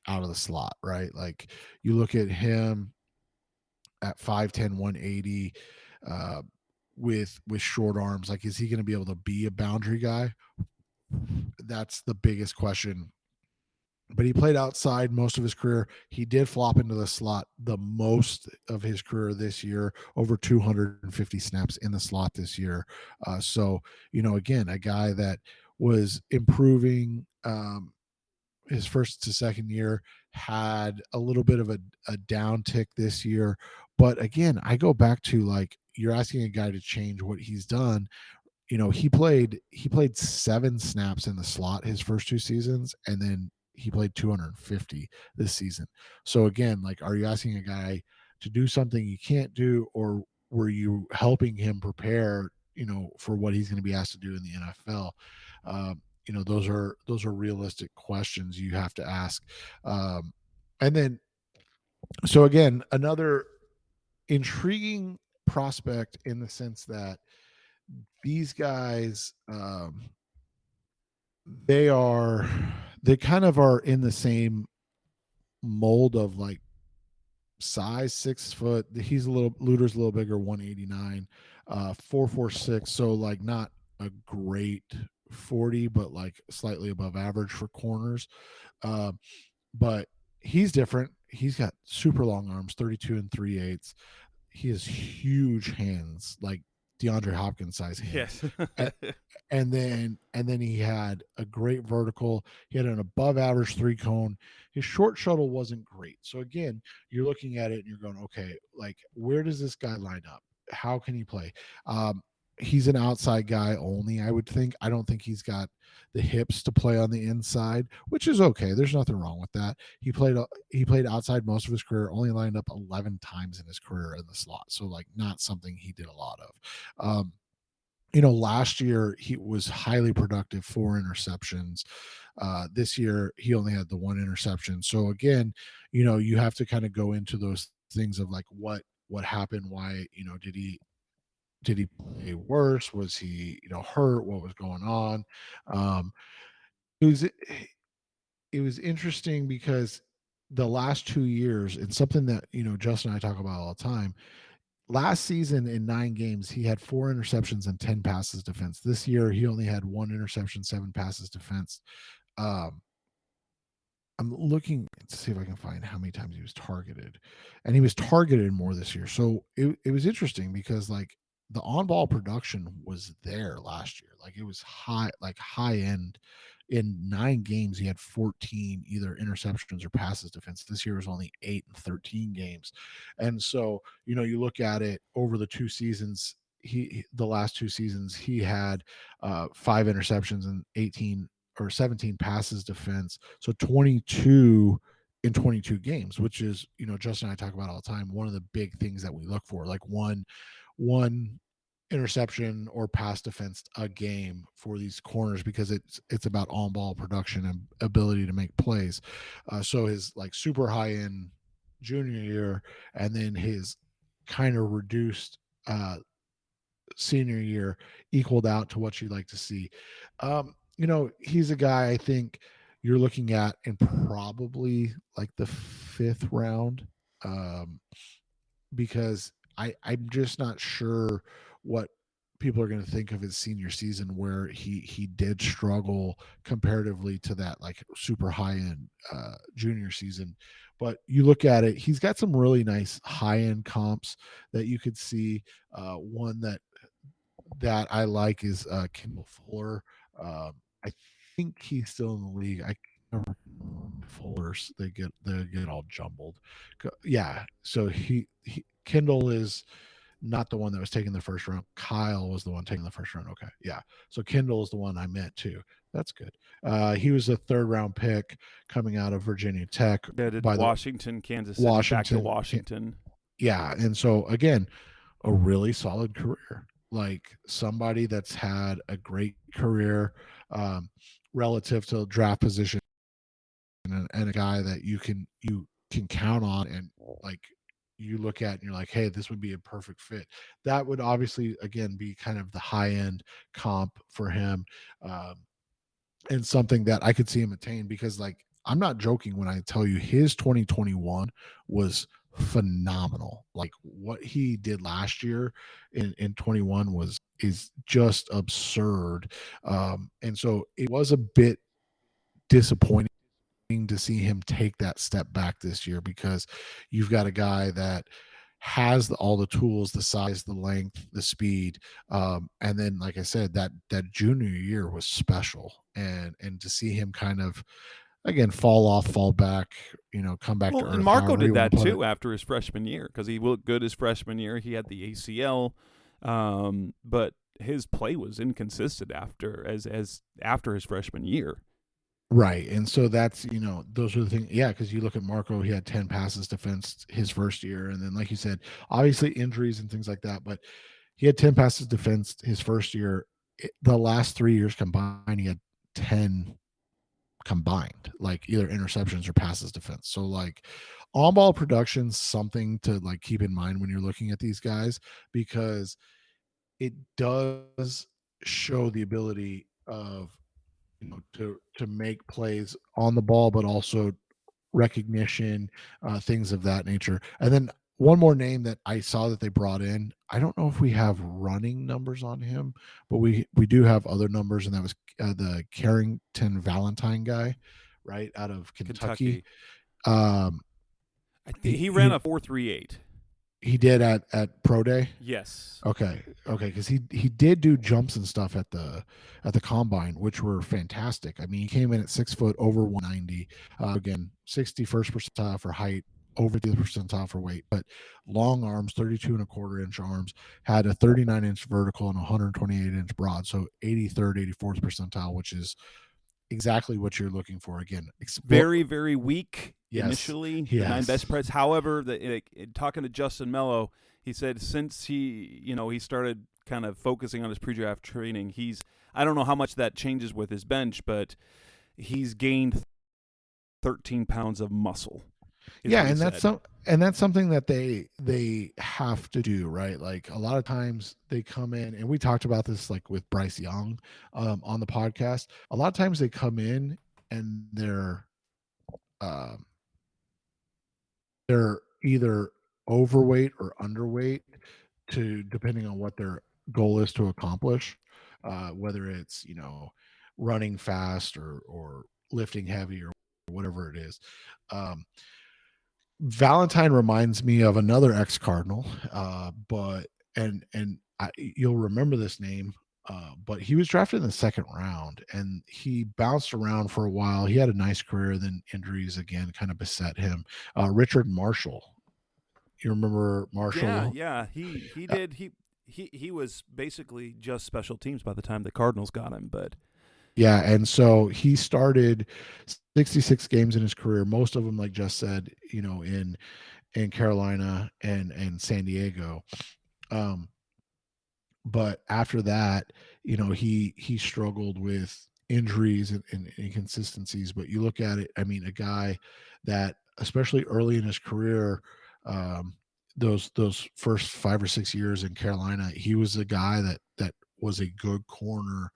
Speaker 3: of the slot, right? Like you look at him at 5'10", 180, with short arms. Like, is he going to be able to be a boundary guy? That's the biggest question. But he played outside most of his career. He did flop into the slot the most of his career this year, over 250 snaps in the slot this year. So, again, a guy that was improving his first to second year, had a little bit of a downtick this year. But again, I go back to, like, you're asking a guy to change what he's done. He played 7 snaps in the slot his first 2 seasons, and then he played 250 this season. So again, like, are you asking a guy to do something you can't do, or were you helping him prepare, for what he's going to be asked to do in the NFL? Those are realistic questions you have to ask. And then, so again, another intriguing prospect in the sense that these guys, they kind of are in the same mold of, like, size, 6 foot. Luter's a little bigger, 189, 4.46. So like not a great 40, but like slightly above average for corners. But he's different. He's got super long arms, 32 and 3/8. He has huge hands, like DeAndre Hopkins size hand.
Speaker 2: Yes.
Speaker 3: and then he had a great vertical. He had an above average 3-cone. His short shuttle wasn't great. So again, you're looking at it and you're going, okay, like where does this guy line up? How can he play? He's an outside guy only, I would think. I don't think he's got the hips to play on the inside, which is okay. There's nothing wrong with that. He played outside most of his career, only lined up 11 times in his career in the slot. So like not something he did a lot of. Last year he was highly productive, 4 interceptions. This year he only had the 1 interception. So again, you have to kind of go into those things of like what happened, why, did he play worse? Was he, hurt? What was going on? It was it was interesting because the last 2 years, and something that Justin and I talk about all the time. Last season in 9 games, he had 4 interceptions and 10 passes defense. This year, he only had 1 interception, 7 passes defense. Um, I'm looking to see if I can find how many times he was targeted, and he was targeted more this year. So it was interesting because like the on ball production was there last year. Like it was high end. In 9 games, he had 14 either interceptions or passes defense. This year was only 8 and 13 games. And so, you look at it over the 2 seasons, the last 2 seasons, he had 5 interceptions and 18 or 17 passes defense. So 22 in 22 games, which is, Justin and I talk about all the time. One of the big things that we look for, like one interception or pass defense a game for these corners, because it's about on ball production and ability to make plays. So his like super high end junior year, and then his kind of reduced senior year equaled out to what you'd like to see. He's a guy I think you're looking at in probably like the 5th round, because I'm just not sure what people are going to think of his senior season, where he did struggle comparatively to that like super high end junior season. But you look at it, he's got some really nice high end comps that you could see. One that I like is Kendall Fuller. I think he's still in the league. I can't remember Fullers. They get all jumbled. Yeah. So he Kendall is not the one that was taking the first round. Kyle was the one taking the first round. Okay. Yeah. So Kendall is the one I meant too. That's good. He was a 3rd round pick coming out of Virginia Tech.
Speaker 2: By Washington, Kansas City, back to Washington.
Speaker 3: Yeah. And so again, a really solid career. Like somebody that's had a great career relative to draft position, and a guy that you can count on, and like you look at and you're like, hey, this would be a perfect fit. That would obviously again be kind of the high end comp for him, and something that I could see him attain, because like I'm not joking when I tell you his 2021 was phenomenal. Like what he did last year in 21 is just absurd. And so it was a bit disappointing to see him take that step back this year, because you've got a guy that has all the tools, the size, the length, the speed, and then like I said, that junior year was special, and to see him kind of again fall back, come back to earth.
Speaker 2: And Marco did that too after his freshman year, because he looked good his freshman year. He had the ACL, but his play was inconsistent after his freshman year.
Speaker 3: Right. And so that's, those are the things. Yeah. Because you look at Marco, he had 10 passes defense his first year. And then, like you said, obviously injuries and things like that. But he had 10 passes defense his first year. The last 3 years combined, he had 10 combined, like either interceptions or passes defense. So, like, on ball production's something to like keep in mind when you're looking at these guys, because it does show the ability of, to make plays on the ball, but also recognition, things of that nature. And then one more name that I saw that they brought in, I don't know if we have running numbers on him, but we do have other numbers, and that was the Carrington Valentine guy, right out of Kentucky.
Speaker 2: I think he ran a 4.38.
Speaker 3: He did at pro day.
Speaker 2: Yes.
Speaker 3: Okay, because he did do jumps and stuff at the combine, which were fantastic. I mean, he came in at 6 foot, over 190. Again, 61st percentile for height, over the percentile for weight, but long arms, 32.25 inch arms, had a 39-inch vertical and 128-inch broad, so 83rd, 84th percentile, which is exactly what you're looking for. Again,
Speaker 2: very, very weak
Speaker 3: Yes,
Speaker 2: initially.
Speaker 3: yes.
Speaker 2: The 9 best price. However, talking to Justin Mello, he said since he started kind of focusing on his pre-draft training, I don't know how much that changes with his bench, but he's gained 13 pounds of muscle.
Speaker 3: Yeah, and that's something that they have to do, right? Like a lot of times they come in, and we talked about this like with Bryce Young on the podcast. A lot of times they come in and they're either overweight or underweight, depending on what their goal is to accomplish, whether it's running fast or lifting heavy or whatever it is. Valentine reminds me of another ex-Cardinal, you'll remember this name, but he was drafted in the second round, and he bounced around for a while. He had a nice career, then injuries again kind of beset him. Richard Marshall, you remember Marshall?
Speaker 2: Yeah, he did. He was basically just special teams by the time the Cardinals got him, but.
Speaker 3: Yeah, and so he started 66 games in his career, most of them, like Jess said, in Carolina and San Diego. But after that, he struggled with injuries and inconsistencies. But you look at it, I mean, a guy that, especially early in his career, those first 5 or 6 years in Carolina, he was a guy that was a good corner.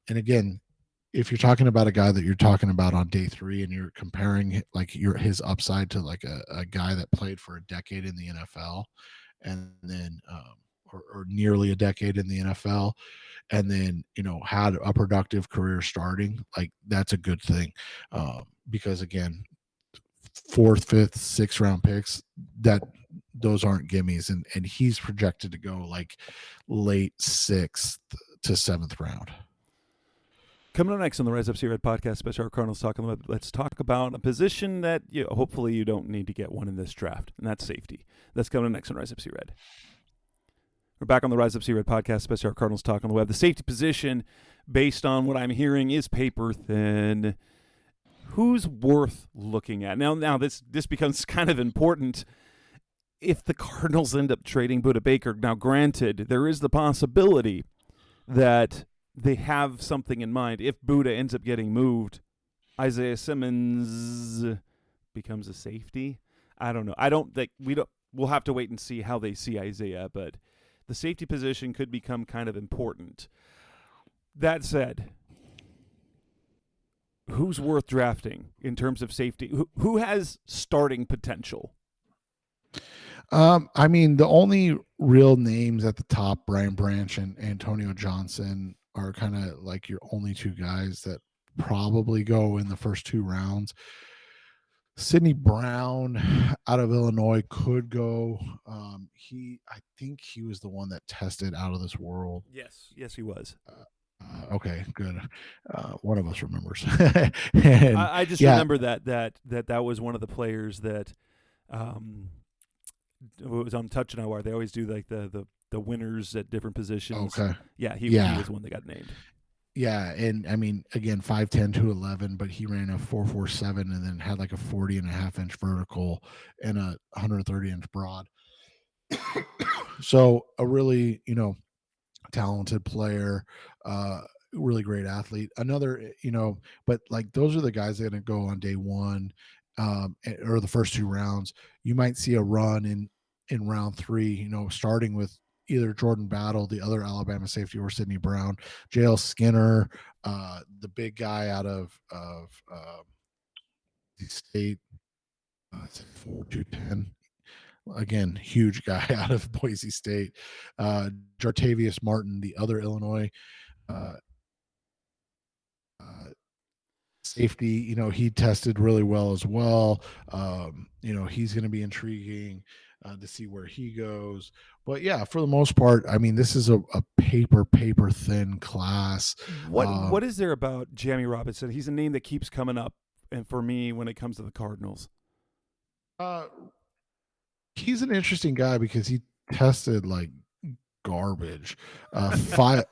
Speaker 3: And again, if you're talking about a guy that you're talking about on day 3 and you're comparing like his upside to like a guy that played for a decade in the NFL and then or nearly a decade in the NFL and then had a productive career starting, like that's a good thing, because again, 4th, 5th, 6th round picks, those aren't gimmies, and he's projected to go like late 6th to 7th round.
Speaker 2: Coming up next on the Rise Up See Red podcast, Special Our Cardinals Talk on the Web, let's talk about a position that hopefully you don't need to get one in this draft, and that's safety. That's coming up next on Rise Up See Red. We're back on the Rise Up See Red podcast, Special Our Cardinals Talk on the Web. The safety position, based on what I'm hearing, is paper thin. Who's worth looking at? Now this becomes kind of important. If the Cardinals end up trading Budda Baker, now granted, there is the possibility that they have something in mind. If Budda ends up getting moved, Isaiah Simmons becomes a safety. I don't know. We'll have to wait and see how they see Isaiah, but the safety position could become kind of important. That said, who's worth drafting in terms of safety? Who has starting potential?
Speaker 3: I mean, the only real names at the top, Brian Branch and Antonio Johnson, are kind of like your only 2 guys that probably go in the first 2 rounds. Sidney Brown out of Illinois could go. I think he was the one that tested out of this world.
Speaker 2: Yes, he was.
Speaker 3: Okay, good. One of us remembers.
Speaker 2: I just remember that was one of the players that was on Touch and Hour. They always do like the winners at different positions.
Speaker 3: Okay.
Speaker 2: Yeah, he was one that got named.
Speaker 3: Yeah, and I mean, again, 5'10", 211, but he ran a 4.47 and then had like a 40.5-inch vertical and a 130-inch broad. So a really, talented player, really great athlete. Another, but like those are the guys that are going to go on day 1, or the first 2 rounds. You might see a run in round 3, starting with either Jordan Battle, the other Alabama safety, or Sidney Brown, JL Skinner, the big guy out of the state, 4'2", again, huge guy out of Boise State, Jartavius Martin, the other Illinois safety. He tested really well as well. He's going to be intriguing. to see where he goes. But yeah, for the most part, I mean, this is a paper thin class.
Speaker 2: What is there about Jamie Robinson? He's a name that keeps coming up, and for me, when it comes to the Cardinals,
Speaker 3: Uh, he's an interesting guy because he tested like garbage. Five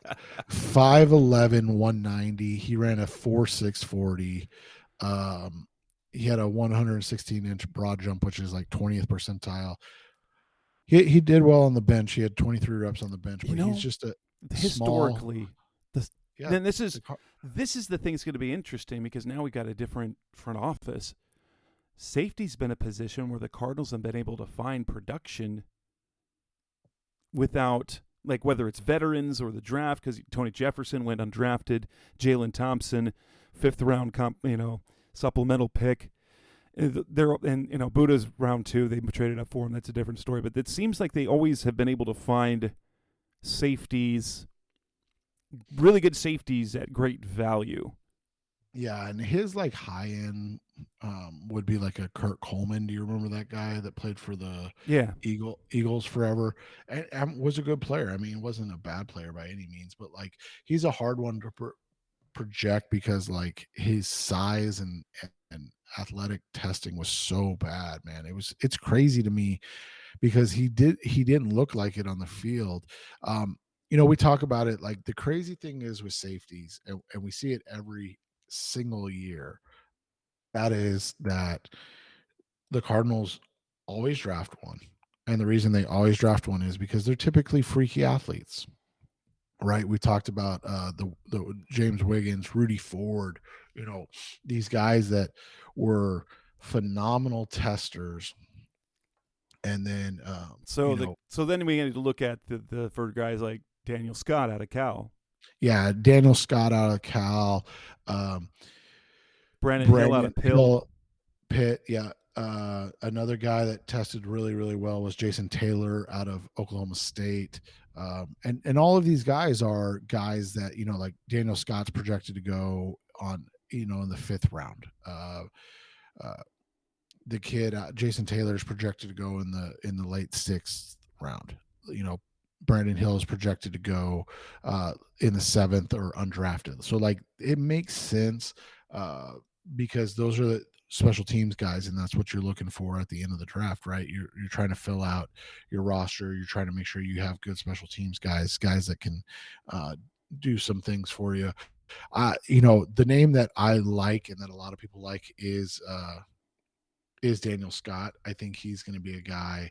Speaker 3: 5'11", 190. He ran a 4.6 40. He had a 116-inch broad jump, which is like 20th percentile. He did well on the bench. He had 23 reps on the bench, but he's just a
Speaker 2: historically,
Speaker 3: yeah.
Speaker 2: then this is the thing that's going to be interesting because now we got a different front office. Safety's been a position where the Cardinals have been able to find production without, like, whether it's veterans or the draft, because Tony Jefferson went undrafted, Jalen Thompson, 5th round supplemental pick. Buddha's round 2. They traded up for him. That's a different story. But it seems like they always have been able to find safeties, really good safeties at great value.
Speaker 3: Yeah, and his like high end would be like a Kurt Coleman. Do you remember that guy that played for the Eagles forever and was a good player? I mean, he wasn't a bad player by any means, but like he's a hard one to project because like his size and athletic testing was so bad, man. It's crazy to me because he didn't look like it on the field. We talk about it, like the crazy thing is with safeties, and we see it every single year, that is that the Cardinals always draft one. And the reason they always draft one is because they're typically freaky athletes. Right, we talked about the James Wiggins, Rudy Ford, these guys that were phenomenal testers, and then
Speaker 2: so then we need to look at the for guys like Daniel Scott out of Cal.
Speaker 3: Yeah, Daniel Scott out of Cal,
Speaker 2: Brandon Hill out of
Speaker 3: Pitt. Yeah, another guy that tested really, really well was Jason Taylor out of Oklahoma State. And all of these guys are guys that, like Daniel Scott's projected to go on, in the 5th round. The kid, Jason Taylor, is projected to go in the late 6th round. Brandon Hill is projected to go in the 7th or undrafted. So like it makes sense because those are the special teams guys, and that's what you're looking for at the end of the draft, right? You're trying to fill out your roster. You're trying to make sure you have good special teams guys that can do some things for you. The name that I like and that a lot of people like is Daniel Scott. I think he's going to be a guy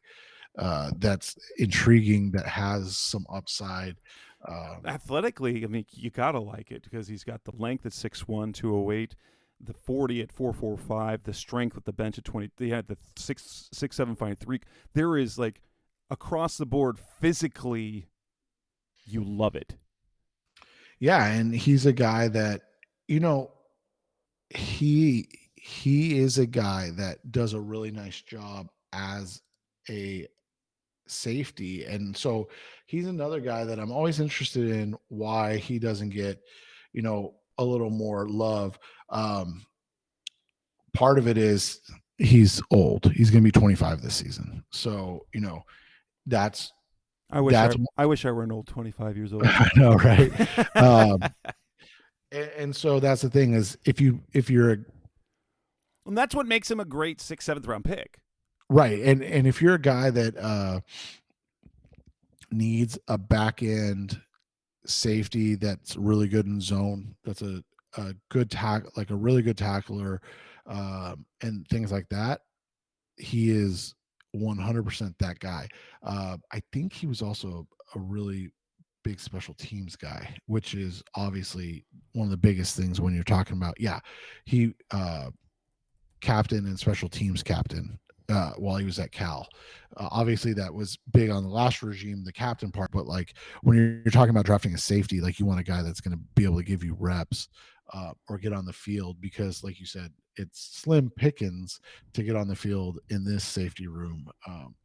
Speaker 3: that's intriguing, that has some upside.
Speaker 2: Athletically, I mean, you gotta like it because he's got the length at 6'1", 208. The 40 at 4.45, the strength with the bench at 20. They had the 6'7", 5'3". There is like across the board physically, you love it.
Speaker 3: Yeah, and he's a guy that he is a guy that does a really nice job as a safety, and so he's another guy that I'm always interested in why he doesn't get a little more love. Part of it is he's old. He's going to be 25 this season. So, that's
Speaker 2: I wish I were an old 25 years old.
Speaker 3: I know, right? And so that's the thing is if you're
Speaker 2: and that's what makes him a great 6th, 7th round pick.
Speaker 3: Right. And if you're a guy that needs a back end safety that's really good in zone, that's a good tackle, like a really good tackler, and things like that, he is 100% that guy. I think he was also a really big special teams guy, which is obviously one of the biggest things when you're talking about, he captain and special teams captain while he was at Cal. Obviously that was big on the last regime, the captain part, but like when you're talking about drafting a safety, like you want a guy that's going to be able to give you reps or get on the field, because like you said, it's slim pickings to get on the field in this safety room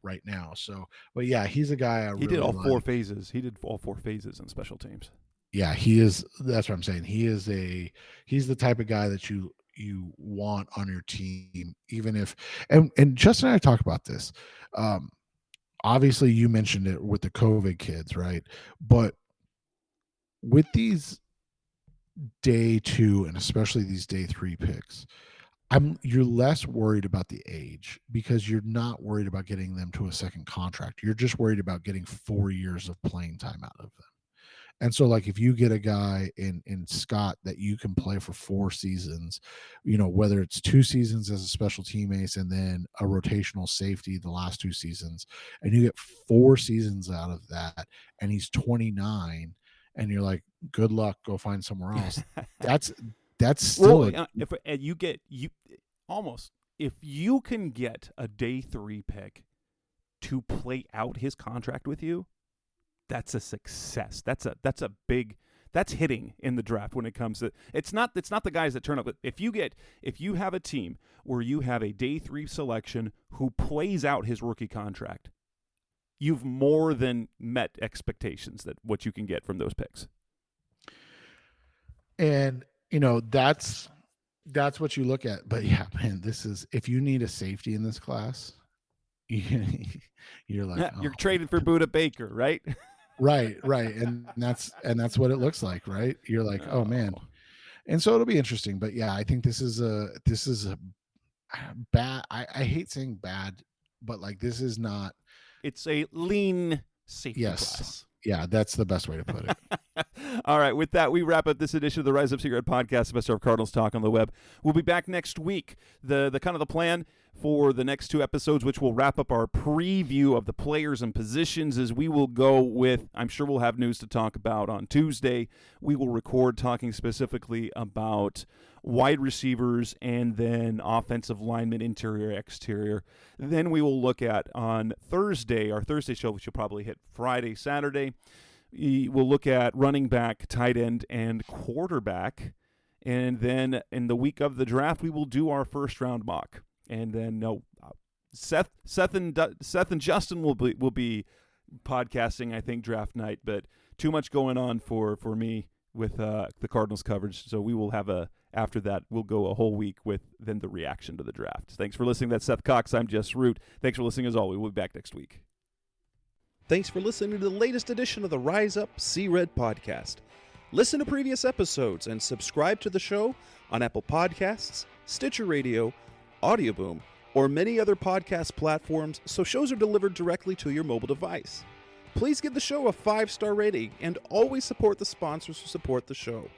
Speaker 3: right now. So, but yeah, he's a guy
Speaker 2: he did all 4 phases. He did all 4 phases in special teams.
Speaker 3: Yeah, he is. That's what I'm saying. He's the type of guy that you want on your team, even if, and Justin and I talk about this. obviously you mentioned it with the COVID kids, right? But with these day 2 and especially these day 3 picks, you're less worried about the age because you're not worried about getting them to a second contract. You're just worried about getting 4 years of playing time out of them. And so, like, if you get a guy in Scott that you can play for 4 seasons, whether it's 2 seasons as a special team ace and then a rotational safety the last 2 seasons, and you get 4 seasons out of that, and he's 29, and you're like, good luck, go find somewhere else. That's still
Speaker 2: if you can get a day 3 pick to play out his contract with you, that's a success. That's hitting in the draft when it comes to it's not the guys that turn up. If you have a team where you have a day 3 selection who plays out his rookie contract, you've more than met expectations that what you can get from those picks.
Speaker 3: And that's what you look at. But yeah, man, if you need a safety in this class, you're like,
Speaker 2: you're trading for Budda Baker, right?
Speaker 3: Right. And that's what it looks like, right? You're like, oh man. And so it'll be interesting. But yeah, I think this is a bad. I hate saying bad, but like this is not.
Speaker 2: It's a lean safety class.
Speaker 3: Yeah, that's the best way to put it.
Speaker 2: All right, with that, we wrap up this edition of the Rise Up Secret Podcast, the best of Cardinals talk on the web. We'll be back next week. The kind of the plan for the next 2 episodes, which will wrap up our preview of the players and positions, is we will go with, I'm sure we'll have news to talk about on Tuesday. We will record talking specifically about wide receivers and then offensive linemen, interior, exterior. Then we will look at on Thursday, our Thursday show, which will probably hit Friday, Saturday. We'll look at running back, tight end, and quarterback. And then in the week of the draft, we will do our first round mock. And then Seth and Justin will be podcasting, I think, draft night. But too much going on for me with the Cardinals coverage. So we will have after that, we'll go a whole week with then the reaction to the draft. Thanks for listening. That's Seth Cox. I'm Jess Root. Thanks for listening as always. We'll be back next week.
Speaker 4: Thanks for listening to the latest edition of the Rise Up See Red podcast. Listen to previous episodes and subscribe to the show on Apple Podcasts, Stitcher Radio, Audioboom, or many other podcast platforms so shows are delivered directly to your mobile device. Please give the show a 5-star rating and always support the sponsors who support the show.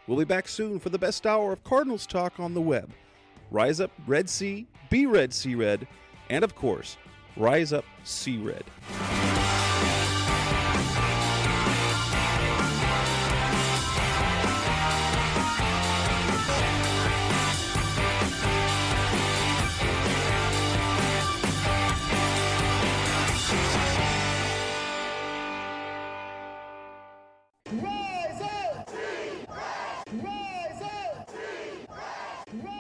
Speaker 4: We'll be back soon for the best hour of Cardinals talk on the web. Rise up, Red Sea, be Red, See Red, and of course, Rise Up, See Red.
Speaker 5: Rise up! Rise up! Rise